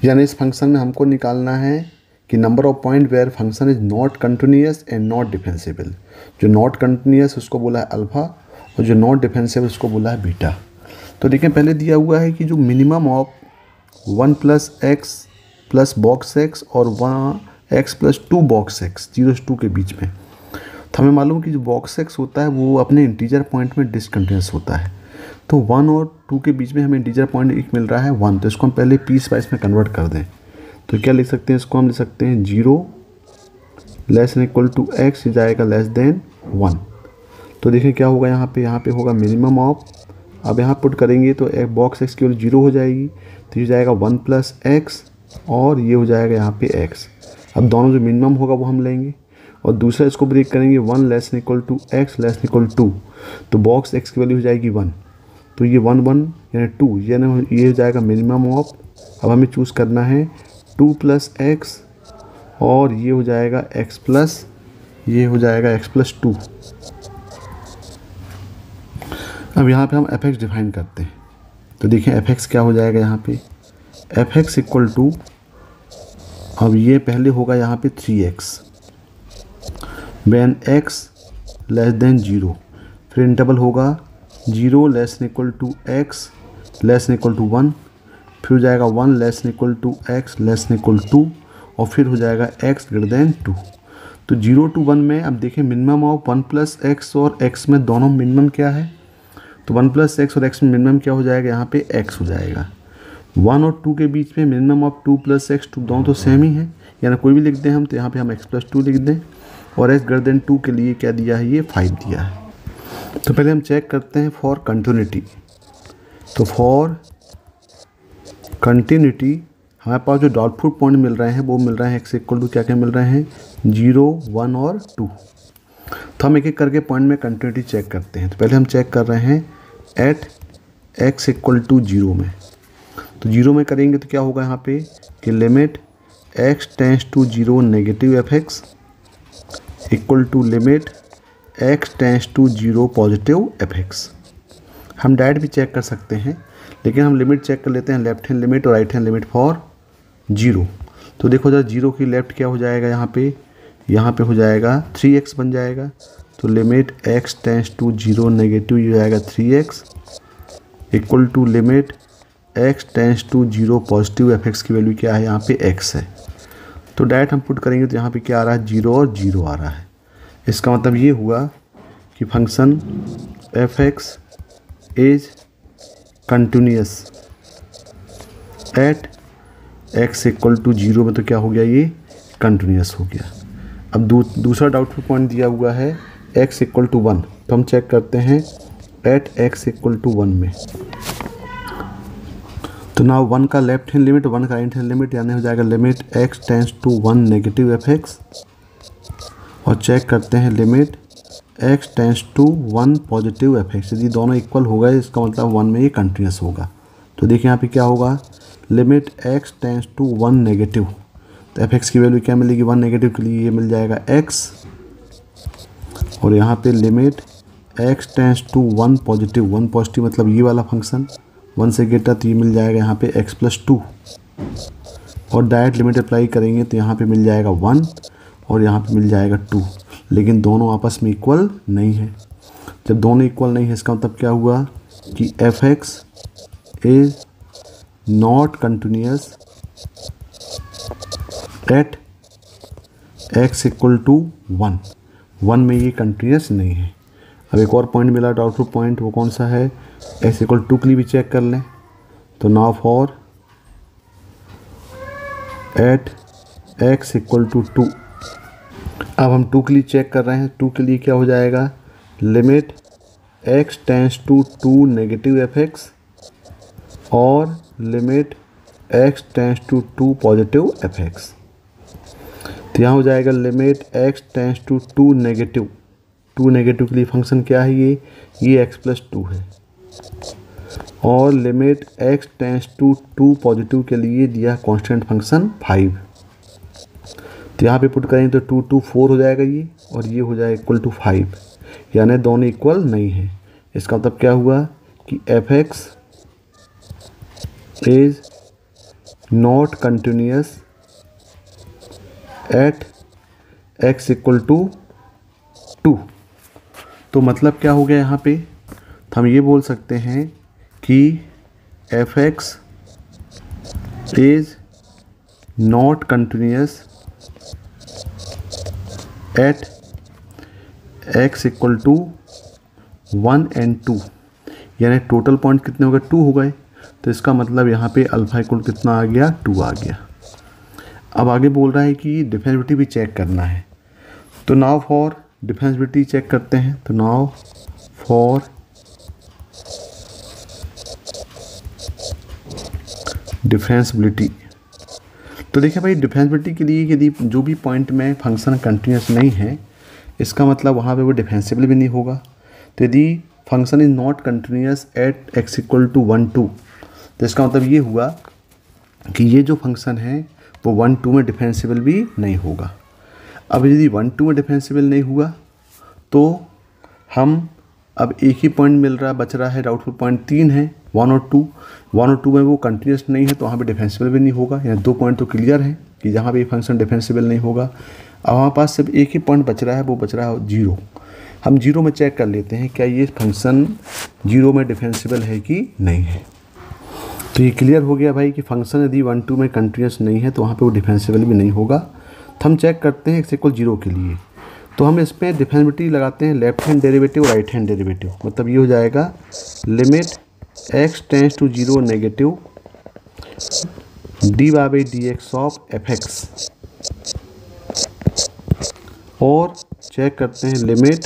यानी इस function में हमको निकालना है कि number of point where function is not continuous and not differentiable. जो not continuous उसको बोला है अल्फ़ा और जो नॉट डिफरेंशिएबल उसको बोला है बीटा। तो देखिए पहले दिया हुआ है कि जो minimum of 1 + x + box x और वहाँ x + 2 box x 0 से 2 के बीच में, तो हमें मालूम कि जो box x होता है वो अपने इंटीजर पॉइंट में डिसकंटिन्यूस होता है। तो 1 और 2 के बीच में हमें इंटीजर पॉइंट एक मिल रहा है 1, तो इसको हम पहले पीस वाइज में कन्वर्ट कर दें। तो क्या लिख सकते हैं, इसको हम लिख सकते हैं 0 <= x जाएगा <1। तो देखिए क्या होगा यहाँ पे होगा मिनिमम ऑफ, अब यहाँ पुट करेंगे तो बॉक्स x केवल 0 हो जाएगी, तो ये जाएगा 1 + x और ये हो जाएगा यहाँ पे x। अब दोनों जो मिनिमम होगा वो हम लेंगे और दूसरा इसको ब्रेक करेंगे 1 <= x <= 2, तो बॉक्स x की वैल्यू हो जाएगी 1, तो ये 1 1 यानी 2, यानी ये हो जाएगा मिनिमम ऑफ। अब हमें चूज़ करना है 2 + x और ये हो जाएगा x + ये हो जाएगा x + 2। अब यहाँ पे हम f(x) डिफाइन करते हैं, तो देखें f(x) क्या हो जाएगा यहाँ पे f(x) = अब ये पहले होगा यहाँ पे 3x when x < 0, फिर इंटरवल होगा 0 <= x <= 1, फिर हो जाएगा 1 <= x <= 2 और फिर हो जाएगा x greater than 2। तो 0 to 1 में अब देखें मिनिमम ऑफ 1 + x और x में दोनों मिनिमम क्या है, तो 1 + x और x में मिनिमम क्या हो जाएगा यहाँ पे x हो जाएगा। 1 और 2 के बीच में मिनिमम ऑफ 2 + x, दोनों तो सेम ही है, यानी कोई भी लिख दें हम, तो यहाँ पे हम x + 2 लिख दें और x greater than 2 के लिए क्या दिया है, ये 5 दिया है। तो पहले हम चेक करते हैं फॉर कंटिन्यूटी। तो फॉर कंटिन्यूटी हमारे पास जो डाउटफुल पॉइंट मिल रहे हैं वो मिल रहे हैं x = क्या मिल रहे हैं 0 1 और 2। तो हम एक एक करके पॉइंट में कंटिन्यूटी चेक करते हैं। तो पहले हम चेक कर रहे हैं एट x = 0 में, तो 0 में करेंगे तो क्या होगा यहाँ पे कि limit x → 0 negative f(x) = limit x → 0 positive f(x). हम डायरेक्ट भी चेक कर सकते हैं, लेकिन हम लिमिट चेक कर लेते हैं, लेफ्ट हैंड लिमिट और राइट हैंड लिमिट फॉर 0। तो देखो जरा 0 की लेफ्ट क्या हो जाएगा यहाँ पे हो जाएगा 3x बन जाएगा, तो लिमिट x → 0 नेगेटिव ये हो जाएगा 3x = limit x → 0 positive f(x) की वैल्यू क्या है यहाँ पे x है। तो डायरेक्ट हम पुट करेंगे तो यहाँ पे क्या आ रहा है 0 और 0 आ रहा है। इसका मतलब ये हुआ कि function f(x) is continuous at x = 0 में, तो क्या हो गया ये कंटिन्यूस हो गया। अब दूसरा डाउटफुल पॉइंट दिया हुआ है x = 1, तो हम चेक करते हैं एट x = 1 में। तो ना 1 का लेफ्ट हैंड लिमिट 1 का राइट हैंड लिमिट, यानी हो जाएगा लिमिट x → 1 नेगेटिव f(x) और चेक करते हैं लिमिट x → 1 पॉजिटिव f(x). यदि दोनों इक्वल हो गए इसका मतलब 1 में ये कंटिन्यूस होगा। तो देखिए यहाँ पे क्या होगा लिमिट x → 1 नेगेटिव, तो f(x) की वैल्यू क्या मिलेगी 1 नेगेटिव के लिए ये मिल जाएगा x, और यहाँ पे लिमिट x → 1 पॉजिटिव, 1 पॉजिटिव मतलब ये वाला फंक्शन 1 से ग्रेटर, तो ये मिल जाएगा यहाँ पे x + 2 और डायरेक्ट लिमिट अप्लाई करेंगे तो यहाँ पे मिल जाएगा 1 और यहाँ पे मिल जाएगा 2, लेकिन दोनों आपस में इक्वल नहीं है। जब दोनों इक्वल नहीं है इसका मतलब क्या हुआ कि F X is not continuous at X equal to 1 में ये कंटिन्यूस नहीं है। अब एक और पॉइंट मिला डाउटफुल पॉइंट, वो कौन सा है, एक्स इक्वल 2 के लिए भी चेक कर लें। तो now for at X equal to 2, अब हम 2 के लिए चेक कर रहे हैं। 2 के लिए क्या हो जाएगा, limit x tends to 2 negative F X और limit x tends to 2 positive F X. तो यहाँ हो जाएगा limit x tends to 2 negative, 2 negative के लिए फंक्शन क्या है, ये x प्लस 2 है, और limit x tends to 2 positive के लिए दिया कांस्टेंट फंक्शन 5। तो यहाँ पे पुट करें तो 2 2 4 हो जाएगा ये, और ये हो जाएगा इक्वल टू 5, यानी दोनों इक्वल नहीं है। इसका मतलब क्या हुआ कि F X is not continuous at X equal to 2। तो मतलब क्या हो गया यहाँ पे, तो हम ये बोल सकते हैं कि F X is not continuous at X equal to 1 and 2, यानी टोटल पॉइंट कितने हो गए, 2 हो गए। तो इसका मतलब यहाँ पे अल्फा इक्वल कितना आ गया, 2 आ गया। अब आगे बोल रहा है कि डिफरेंशिएबिलिटी भी चेक करना है। तो नाउ फॉर डिफरेंशिएबिलिटी चेक करते हैं। तो नाउ फॉर डिफरेंशिएबिलिटी, तो देखिए भाई डिफरेंशिएबिलिटी के लिए यदि जो भी पॉइंट में फंक्शन कंटिन्यूस नहीं है, इसका मतलब वहाँ पे वो डिफरेंशिएबल भी नहीं होगा। तो यदि function is not continuous at X equal to 1 2, तो इसका मतलब ये हुआ कि ये जो फंक्शन है वो 1 2 में डिफरेंशिएबल भी नहीं होगा। अब यदि 1 2 में डिफरेंशिएबल नहीं हुआ तो हम अब एक ही पॉइंट मिल रहा बच रहा है, डाउटफुल पॉइंट 3 है, 1 और 2। 1 और 2 में वो कंटिन्यूस नहीं है तो वहाँ पे डिफरेंशिएबल भी नहीं होगा। यहाँ 2 पॉइंट तो क्लियर है कि जहाँ पे ये फंक्शन डिफरेंशिएबल नहीं होगा। अब हमारे पास सिर्फ एक ही पॉइंट बच रहा है, वो बच रहा है 0। हम 0 में चेक कर लेते हैं क्या ये फंक्शन 0 में डिफरेंशिएबल है कि नहीं है। तो ये क्लियर हो गया भाई कि फंक्शन यदि 1 2 में कंटिन्यूस नहीं है तो वहाँ पे वो डिफरेंशिएबल भी नहीं होगा। तो हम चेक करते हैं x इक्वल 0 के लिए। तो हम इस पर डिफरेंशिएबिलिटी लगाते हैं left hand derivative right hand derivative. मतलब ये हो जाएगा limit x tends to 0 negative dy by D X of F X, और चेक करते हैं limit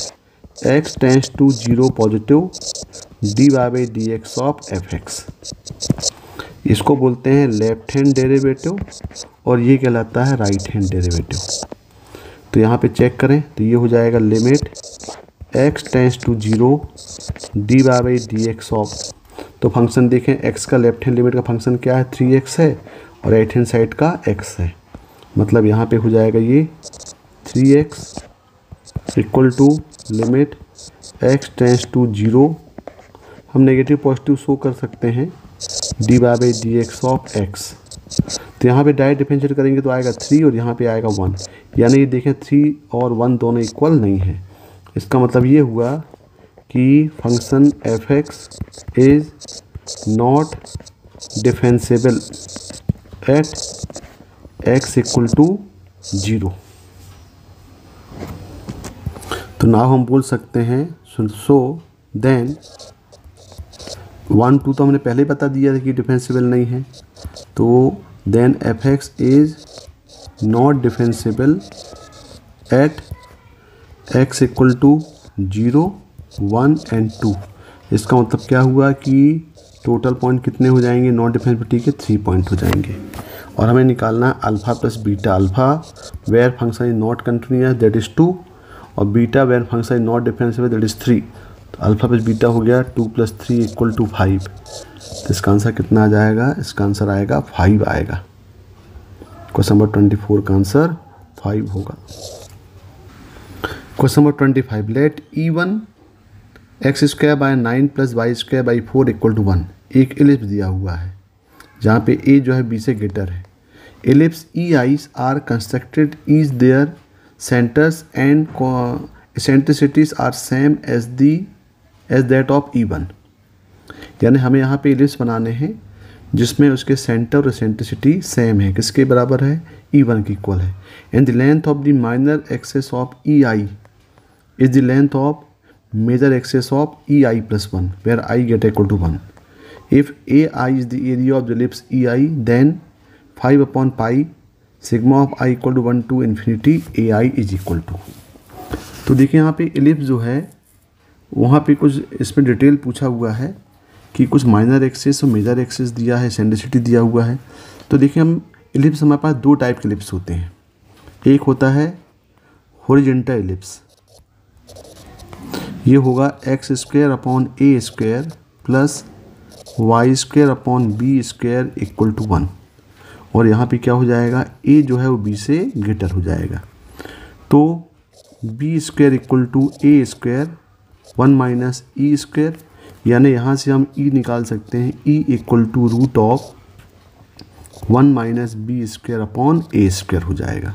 x tends to 0 positive dy by D X of F X. इसको बोलते हैं लेफ्ट हैंड डेरिवेटिव और ये कहलाता है राइट हैंड डेरिवेटिव। तो यहाँ पे चेक करें तो ये हो जाएगा limit x tends to 0 dy by D X of, तो फंक्शन देखें x का लेफ्ट हैंड लिमिट का फंक्शन क्या है, 3x है, और राइट हैंड साइड का x है। मतलब यहाँ पे हो जाएगा ये 3x equal to limit x tends to 0, हम नेगेटिव पॉजिटिव शो कर सकते हैं, dy by D X of x। तो यहाँ पे डायरेक्ट डिफरेंशिएट करेंगे तो आएगा 3 और यहाँ पे आएगा 1, यानी ये देखें 3 और 1 दोनों इक्वल नहीं है। इसका मतलब ये हुआ कि function F X is not differentiable at X equal to 0। तो नाउ हम बोल सकते हैं सो देन 1 2 तो हमने पहले बता दिया था कि डिफरेंशिएबल नहीं है, तो then F X is not differentiable at X equal to 0 1 and 2। इसका मतलब क्या हुआ कि टोटल पॉइंट कितने हो जाएंगे नॉट डिफरेंशिएबिलिटी के, 3 पॉइंट हो जाएंगे। और हमें निकालना है alpha plus beta, alpha where function is not continuous that is 2, और beta where function is not differentiable that is 3। तो अल्फ़ा प्लस बीटा हो गया 2 + 3 इक्वल टू 5। तो इसका आंसर कितना आ जाएगा, इसका आंसर आएगा 5 आएगा। क्वेश्चन नंबर 24 का आंसर 5 होगा। Question number 25, let E1 x² by 9 + y² by 4 equal to 1। एक एलिप्स दिया हुआ है जहाँ पे a जो है b से ग्रेटर है। Ellipse EIs are constructed is their centres and eccentricities are same as that of E1। यानी हमें यहाँ पे इलिप्स बनाने हैं जिसमें उसके सेंटर और एसेंट्रिसिटी सेम है, किसके बराबर है, E1 की इक्वल है। And the length of the minor axis of EI is the length of major axis of EI plus 1 where I get equal to 1. If AI is the area of the ellipse EI, then 5 upon pi sigma of I equal to 1 to infinity AI is equal to। तो देखिए यहाँ पे ellipse जो है वहाँ पे कुछ इसमें डिटेल पूछा हुआ है कि कुछ माइनर एक्सेस और मेजर एक्सेस दिया है, एसेंट्रिसिटी दिया हुआ है। तो देखिए हम इलिप्स, हमारे पास दो टाइप के इलिप्स होते हैं। एक होता है हॉरिजॉन्टल इलिप्स, ये होगा X square upon A square plus Y square upon B square equal to 1। और यहाँ पे क्या हो जाएगा, ए जो है वो बी से ग्रेटर हो जाएगा। तो B square equal to A square 1 minus E square, यानी यहाँ से हम ई निकाल सकते हैं, E equal to root of 1 minus B square upon A square हो जाएगा।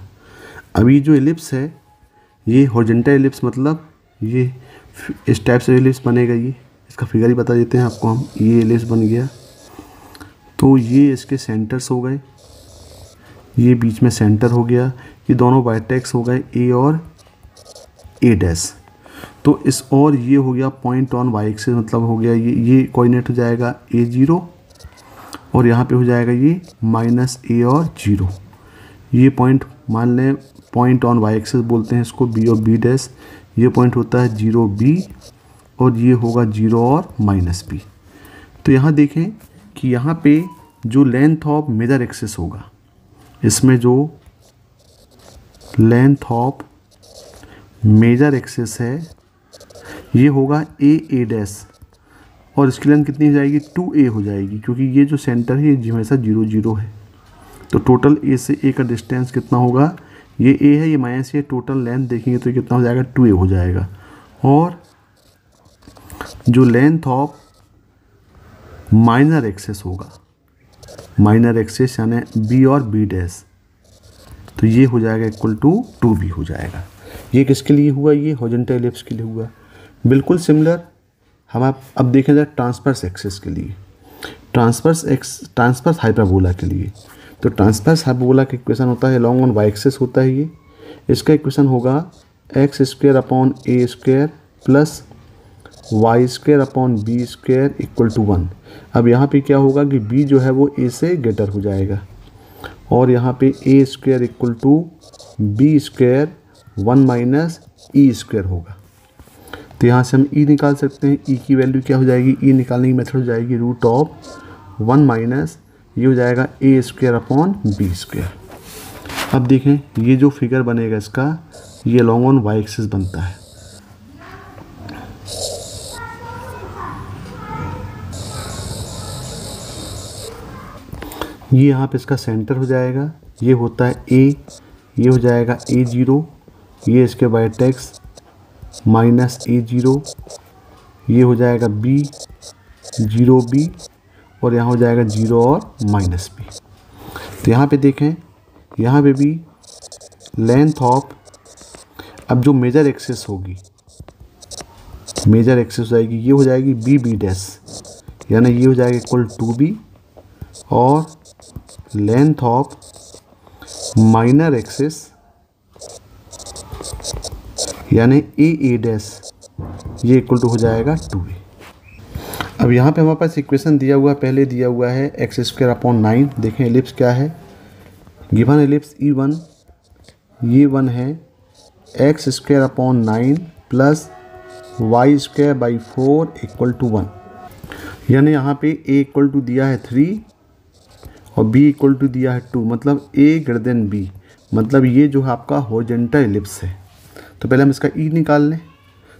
अभी जो एलिप्स है ये हॉरिजॉन्टल एलिप्स, मतलब ये इस टाइप से एलिप्स बनेगा। ये इसका फिगर ही बता देते हैं आपको हम। ये एलिप्स बन गया, तो ये इसके सेंटर्स हो गए, ये बीच में सेंटर हो गया, ये दोनों वर्टेक्स हो गए ए और ए डैश। तो इस और ये हो गया पॉइंट ऑन वाई एक्सिस, मतलब हो गया ये कोऑर्डिनेट हो जाएगा A0 और यहाँ पे हो जाएगा ये माइनस ए और 0। ये पॉइंट मान लें पॉइंट ऑन वाई एक्सिस बोलते हैं इसको, बी और बी डैश। ये पॉइंट होता है 0B और ये होगा 0 और माइनस बी। तो यहाँ देखें कि यहाँ पे जो लेंथ ऑफ मेजर एक्सिस होगा, इसमें जो लेंथ ऑफ मेजर एक्सिस है ये होगा ए डैश, और इसकी लेंथ कितनी हो जाएगी, 2a हो जाएगी, क्योंकि ये जो सेंटर है ये हमेशा 0 0 है। तो टोटल ए से ए का डिस्टेंस कितना होगा, ये ए है, ये माइनस ए, टोटल लेंथ देखेंगे तो कितना हो जाएगा, 2a हो जाएगा। और जो लेंथ ऑफ माइनर एक्सेस होगा, माइनर एक्सेस यानी बी और बी डैश, तो ये हो जाएगा इक्वल टू 2b हो जाएगा। ये किसके लिए हुआ, ये हॉरिजॉन्टल एलिप्स के लिए हुआ। बिल्कुल सिमिलर हम अब देखें जाए ट्रांसवर्स एक्सिस के लिए, ट्रांसवर्स हाइपरबोला के लिए। तो ट्रांसवर्स हाइपरबोला का इक्वेशन होता है लॉन्ग ऑन वाई एक्सिस होता है ये। इसका इक्वेशन होगा X square upon A square plus Y square upon B square equal to 1। अब यहाँ पे क्या होगा कि बी जो है वो ए से ग्रेटर हो जाएगा, और यहाँ पे A square equal to B square 1 minus E square होगा। तो यहाँ से हम ई निकाल सकते हैं। ई की वैल्यू क्या हो जाएगी, ई निकालने की मेथड हो जाएगी रूट ऑफ 1 माइनस ये हो जाएगा ए स्क्वायर अपॉन बी स्क्वायर। अब देखें ये जो फिगर बनेगा इसका, ये लॉन्ग ऑन वाई एक्सिस बनता है। ये यहाँ पे इसका सेंटर हो जाएगा, ये होता है ए, ये हो जाएगा A0, ये इसके वर्टेक्स माइनस A0, ये हो जाएगा B 0B और यहाँ हो जाएगा 0 और माइनस B। तो यहाँ पे देखें, यहाँ पे भी लेंथ ऑफ, अब जो मेजर एक्सेस होगी, मेजर एक्सेस हो जाएगी, ये हो जाएगी B डैश, यानी ये हो जाएगा इक्वल 2B, और लेंथ ऑफ माइनर एक्सेस यानी ए डैश, ये इक्वल टू हो जाएगा 2a। अब यहाँ पे हमारे पास इक्वेशन दिया हुआ, पहले दिया हुआ है एक्स स्क्वायर अपॉन 9। देखें एलिप्स क्या है, गिवन एलिप्स E1 ये 1 है X square upon 9 plus Y square by 4 equal to 1। यानी यहाँ पे a इक्वल टू दिया है 3 और b इक्वल टू दिया है 2, मतलब a ग्रेटर देन b, मतलब ये जो है आपका हॉरिजॉन्टल एलिप्स है। तो पहले हम इसका e निकाल लें।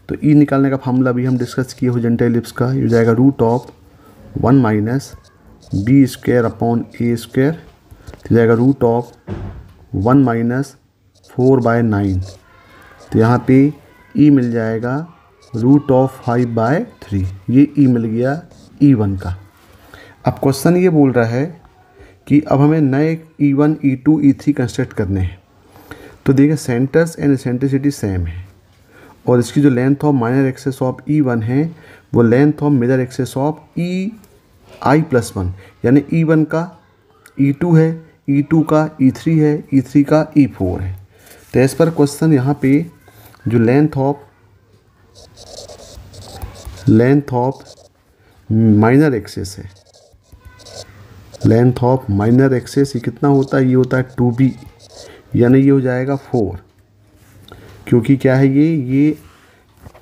तो e निकालने का फार्मूला भी हम डिस्कस किए हॉरिजॉन्टल एलिप्स का, ये हो जाएगा root of 1 minus B square upon A square, तो जाएगा रूट ऑफ 1 माइनस 4/9। तो यहाँ पे e मिल जाएगा रूट ऑफ 5/3, ये e मिल गया E1 का। अब क्वेश्चन ये बोल रहा है कि अब हमें नए E1, E2, E3 कंस्ट्रक्ट करने हैं। तो देखिए सेंटर्स एंड एसेंट्रिसिटी सेम है, और इसकी जो length of minor axis of E1 है वो length of major axis of EI+1, यानी E1 का E2 है, E2 का E3 है, E3 का E4 है। तो एज पर क्वेश्चन यहाँ पे जो लेंथ ऑफ माइनर एक्सेस है, लेंथ ऑफ माइनर एक्सेस ये कितना होता है, ये होता है 2b, यानी ये हो जाएगा 4, क्योंकि क्या है ये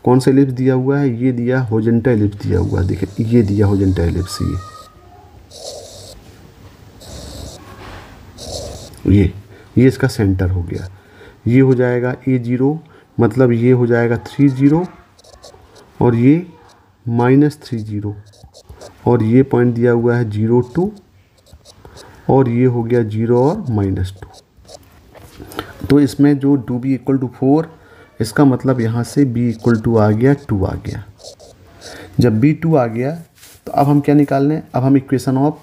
कौन सा एलिप्स दिया हुआ है, ये दिया हॉरिजॉन्टल एलिप्स दिया हुआ है। देखिए ये दिया हॉरिजॉन्टल एलिप्स, ये इसका सेंटर हो गया। ये हो जाएगा A0, मतलब ये हो जाएगा 30 और ये -30, और ये पॉइंट दिया हुआ है 0 2, और ये हो गया 0 और -2। तो इसमें जो 2b = 4, इसका मतलब यहाँ से b = आ गया 2 आ गया। जब b 2 आ गया तो अब हम क्या निकाल लें, अब हम इक्वेशन ऑफ,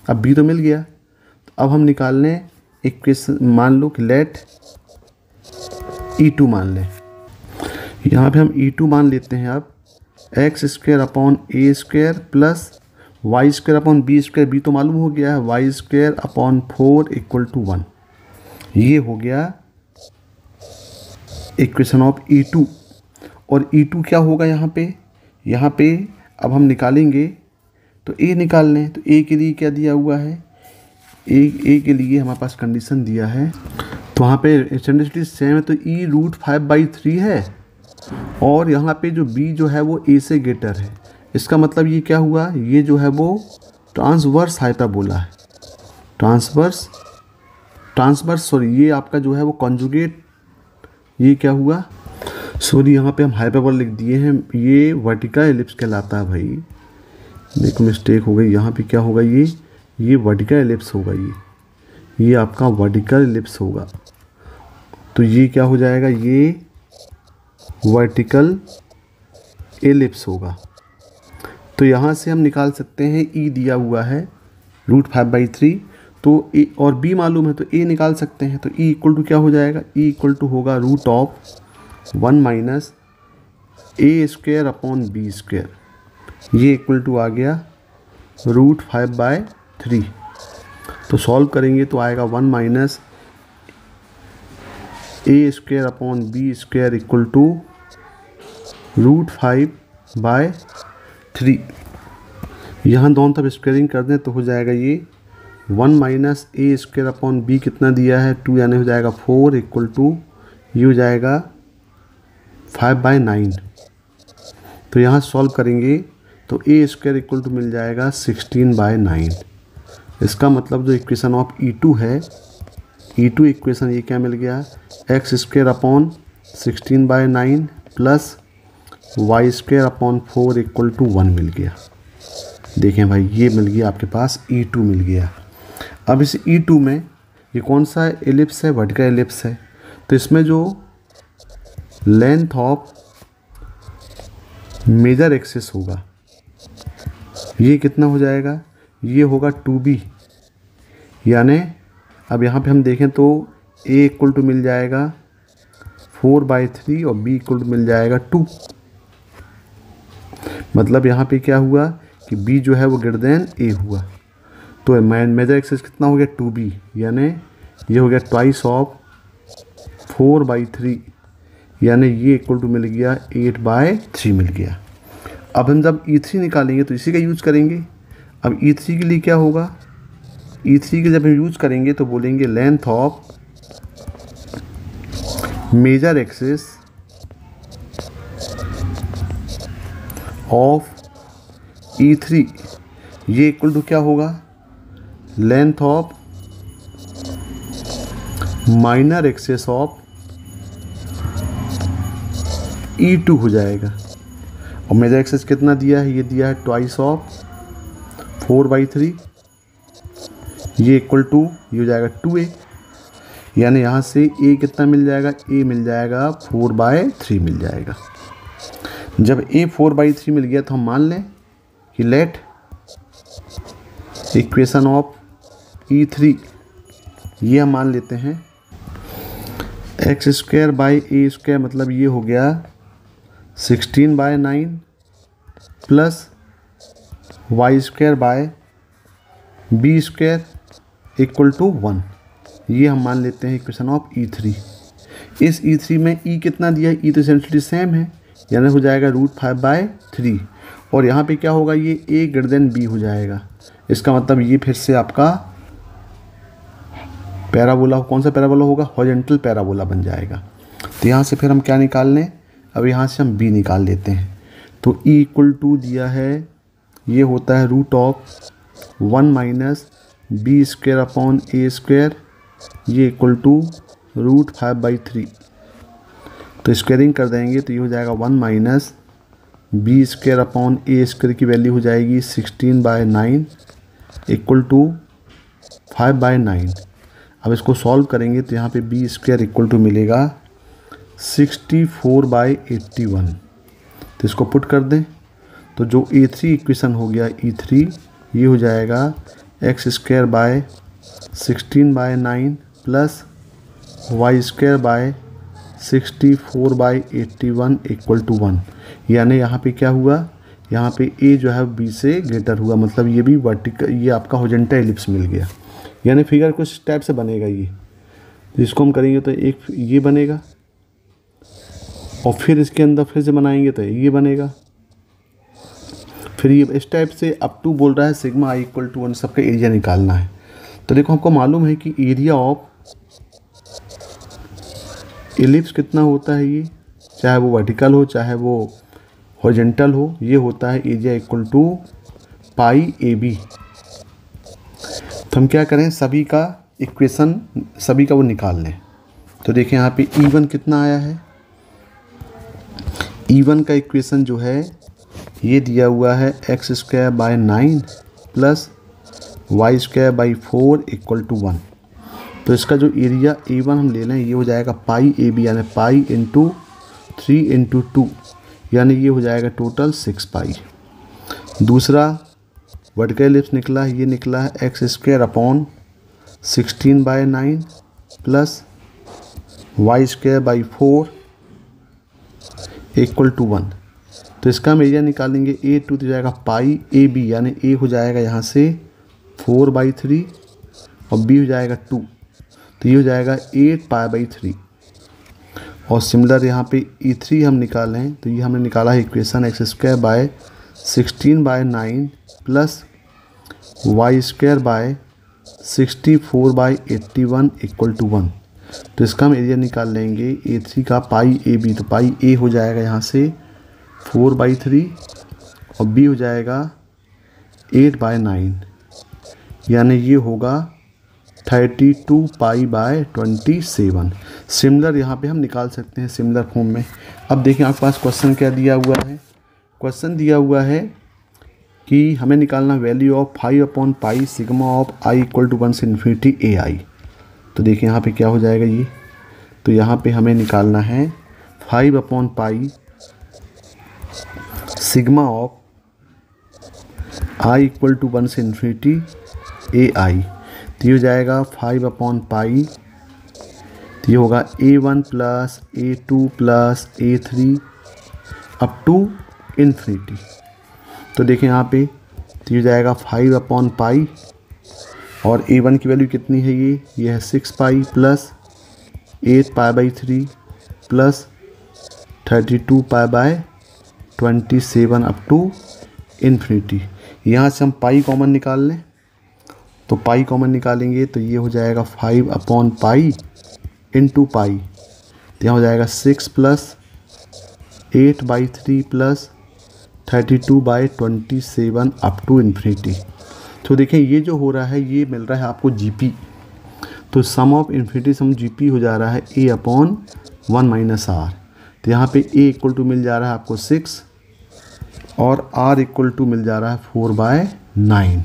अब b तो मिल गया, तो अब हम निकाल लें इक्वेशन, मान लो कि लेट E2 मान लें। यहाँ पे हम E2 मान लेते हैं अब x² / a² plus y² / b², b तो मालूम हो गया है, y² / 4 = 1। ये हो गया इक्वेशन ऑफ E2। और E2 क्या होगा यहाँ पे अब हम निकालेंगे, तो a निकाल लें। तो a के लिए क्या दिया हुआ है, a के लिए हमारे पास कंडीशन दिया है, तो वहाँ पे एसेंट्रिसिटी सेम है, तो E√5/3 है, और यहाँ पे जो b जो है वो a से ग्रेटर है। इसका मतलब ये क्या हुआ, ये जो है वो ट्रांसवर्स हाइपरबोला है, ट्रांसवर्स सॉरी, ये आपका जो है वो कॉन्जुगेट, ये क्या हुआ, सॉरी यहाँ पे हम हाइपरबोला लिख दिए हैं, ये वर्टिकल एलिप्स कहलाता है भाई। देखो मिस्टेक हो गई, यहाँ पे क्या होगा, ये वर्टिकल एलिप्स होगा, ये आपका वर्टिकल एलिप्स होगा। तो ये क्या हो जाएगा, ये वर्टिकल एलिप्स होगा। तो यहाँ से हम निकाल सकते हैं, E दिया हुआ है √5/3, तो a और b मालूम है, तो a निकाल सकते हैं। तो E = क्या हो जाएगा, E = होगा √1 - a² / b², ये = आ गया √5/3। तो सॉल्व करेंगे तो आएगा 1 - a² / b² = √5/3। यहाँ दोनों तरफ स्क्वायरिंग कर दें तो हो जाएगा ये 1 - a² / b कितना दिया है 2, यानी हो जाएगा 4 = ये हो जाएगा 5/9। तो यहाँ सॉल्व करेंगे तो a² मिल जाएगा 16/9। इसका मतलब जो इक्वेशन ऑफ E2 है, E2 इक्वेशन ये क्या मिल गया, x² / 16/9 प्लस y² / 4 = 1 मिल गया। देखें भाई, ये मिल गया आपके पास, E2 मिल गया। अब इस E2 में ये कौन सा एलिप्स है, वर्टिकल एलिप्स है, तो इसमें जो लेंथ ऑफ मेजर एक्सिस होगा ये कितना हो जाएगा, ये होगा 2b, यानी अब यहाँ पे हम देखें तो a = मिल जाएगा 4/3 और b = मिल जाएगा 2। मतलब यहाँ पे क्या हुआ कि b जो है वो ग्रेटर देन a हुआ। तो मेजर एक्सिस कितना हो गया 2b, यानी ये हो गया ट्वाइस ऑफ 4/3, यानी ये = मिल गया 8/3 मिल गया। अब हम जब E3 निकालेंगे तो इसी का यूज़ करेंगे। अब E3 के लिए क्या होगा, E3 के जब हम यूज़ करेंगे तो बोलेंगे length of major axis of E3, ये = क्या होगा, length of minor axis of E2 हो जाएगा। और मेजर एक्सिस कितना दिया है, ये दिया है ट्वाइस ऑफ 4/3, ये = ये हो जाएगा 2a, यानी यहाँ से a कितना मिल जाएगा, a मिल जाएगा 4/3 मिल जाएगा। जब a 4/3 मिल गया तो हम मान लें कि लेट इक्वेशन ऑफ E3, ये हम मान लेते हैं X square by A square मतलब ये हो गया 16/9 plus Y square by B square equal to 1। ये हम मान लेते हैं इक्वेशन ऑफ E3। इस E3 में E कितना दिया है, E तो सेंसिटिव सेम है, यानी हो जाएगा √5/3। और यहाँ पे क्या होगा, ये A ग्रेटर देन B हो जाएगा। इसका मतलब ये फिर से आपका पैराबोला, कौन सा पैराबोला होगा, हॉरिजॉन्टल पैराबोला बन जाएगा। तो यहाँ से फिर हम क्या निकाल लें, अब यहाँ से हम B निकाल लेते हैं। तो E इक्वल टू दिया है, ये होता है √1 - B square upon A square, ये इक्वल टू √5/3। तो स्क्वायरिंग कर देंगे तो ये हो जाएगा 1 - B square upon A square की वैल्यू हो जाएगी 16/9 इक्वल टू 5/9। अब इसको सॉल्व करेंगे तो यहाँ पे B स्क्वायर इक्वल टू मिलेगा 64/81। तो इसको पुट कर दें तो जो A3 इक्वेशन हो गया E3, ये हो जाएगा X square by 16/9 plus Y square by 64/81 equal to 1। यानी यहाँ पे क्या हुआ, यहाँ पे A जो है B से ग्रेटर हुआ, मतलब ये भी वर्टिकल, ये आपका हॉरिजॉन्टल एलिप्स मिल गया। यानी फिगर कुछ टाइप से बनेगा ये। तो इसको हम करेंगे तो एक ये बनेगा और फिर इसके अंदर फिर से बनाएंगे तो ये बनेगा। फिर ये इस टाइप से अप टू बोल रहा है सिग्मा i इक्वल टू 1 सबका एरिया निकालना है। तो देखो हमको मालूम है कि एरिया ऑफ एलिप्स कितना होता है, ये चाहे वो वर्टिकल हो चाहे वो हॉरिजॉन्टल हो, ये होता है एरिया इक्वल टू πAB। तो हम क्या करें, सभी का इक्वेशन सभी का वो निकाल लें। तो देखें यहाँ पे E1 कितना आया है, E1 का इक्वेशन जो है ये दिया हुआ है X square by 9 plus Y square by 4 equal to 1। तो इसका जो एरिया A1 हम ले लें, ये हो जाएगा πAB, यानी पाई इंटू 3 इंटू 2, यानी ये हो जाएगा टोटल 6π। दूसरा वर्टिकल एलिप्स निकला है, ये निकला है X square upon 16/9 plus Y square by 4 equal to 1। तो इसका हम एरिया निकालेंगे, A2 तो जाएगा πAB, यानी A हो जाएगा यहाँ से 4/3 और B हो जाएगा 2, तो ये हो जाएगा 8π/3। और सिमिलर यहाँ पे E3 हम निकालें तो ये हमने निकाला है equation X square by 16/9 plus Y square by 64/81 equal to 1। तो इसका हम एरिया निकाल लेंगे A3 का πAB, तो πA हो जाएगा यहाँ से 4/3 और B हो जाएगा 8/9, यानी ये होगा 32π/27। सिमिलर यहाँ पे हम निकाल सकते हैं सिमिलर फॉर्म में। अब देखिए आपके पास क्वेश्चन क्या दिया हुआ है, क्वेश्चन दिया हुआ है कि हमें निकालना value of 5/π sigma of i equal to 1 से इन्फिनिटी AI। तो देखिए यहाँ पे क्या हो जाएगा ये, तो यहाँ पे हमें निकालना है 5/π sigma of i equal to 1 से इन्फिनिटी AI। तो ये हो जाएगा 5/π, तो ये होगा A1 plus A2 plus A3 up to infinity. तो देखें यहाँ पे, तो ये हो जाएगा 5/π और A1 की वैल्यू कितनी है, ये है 6π plus 8π/3 plus 32π/27 up to infinity. यहाँ से हम पाई कॉमन निकाल लें, तो पाई कॉमन निकालेंगे तो ये हो जाएगा 5/π इंटू पाई, तो यहाँ हो जाएगा 6 plus 8/3 plus 32/27 up to infinity. तो देखें ये जो हो रहा है ये मिल रहा है आपको GP। तो सम ऑफ इन्फिनिटी सम GP हो जा रहा है A/1 - R। तो यहाँ पे A इक्वल टू मिल जा रहा है आपको 6 और R इक्वल टू मिल जा रहा है 4/9।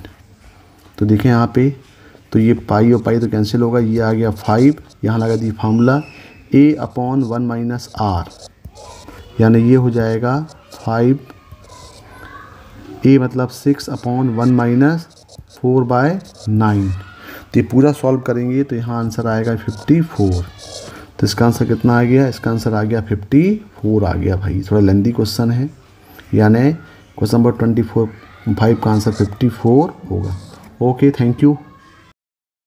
तो देखें यहाँ पे, तो ये पाई और पाई तो कैंसिल होगा, ये आ गया 5, यहाँ लगा दी फार्मूला A/1 - R, यानी ये हो जाएगा 5 A मतलब 6/1 - 4/9। तो ये पूरा सॉल्व करेंगे तो यहाँ आंसर आएगा 54। तो इसका आंसर कितना आ गया, इसका आंसर आ गया 54 आ गया भाई। थोड़ा लेंदी क्वेश्चन है, यानी क्वेश्चन नंबर 24 5 का आंसर 54 होगा। Okay, thank you.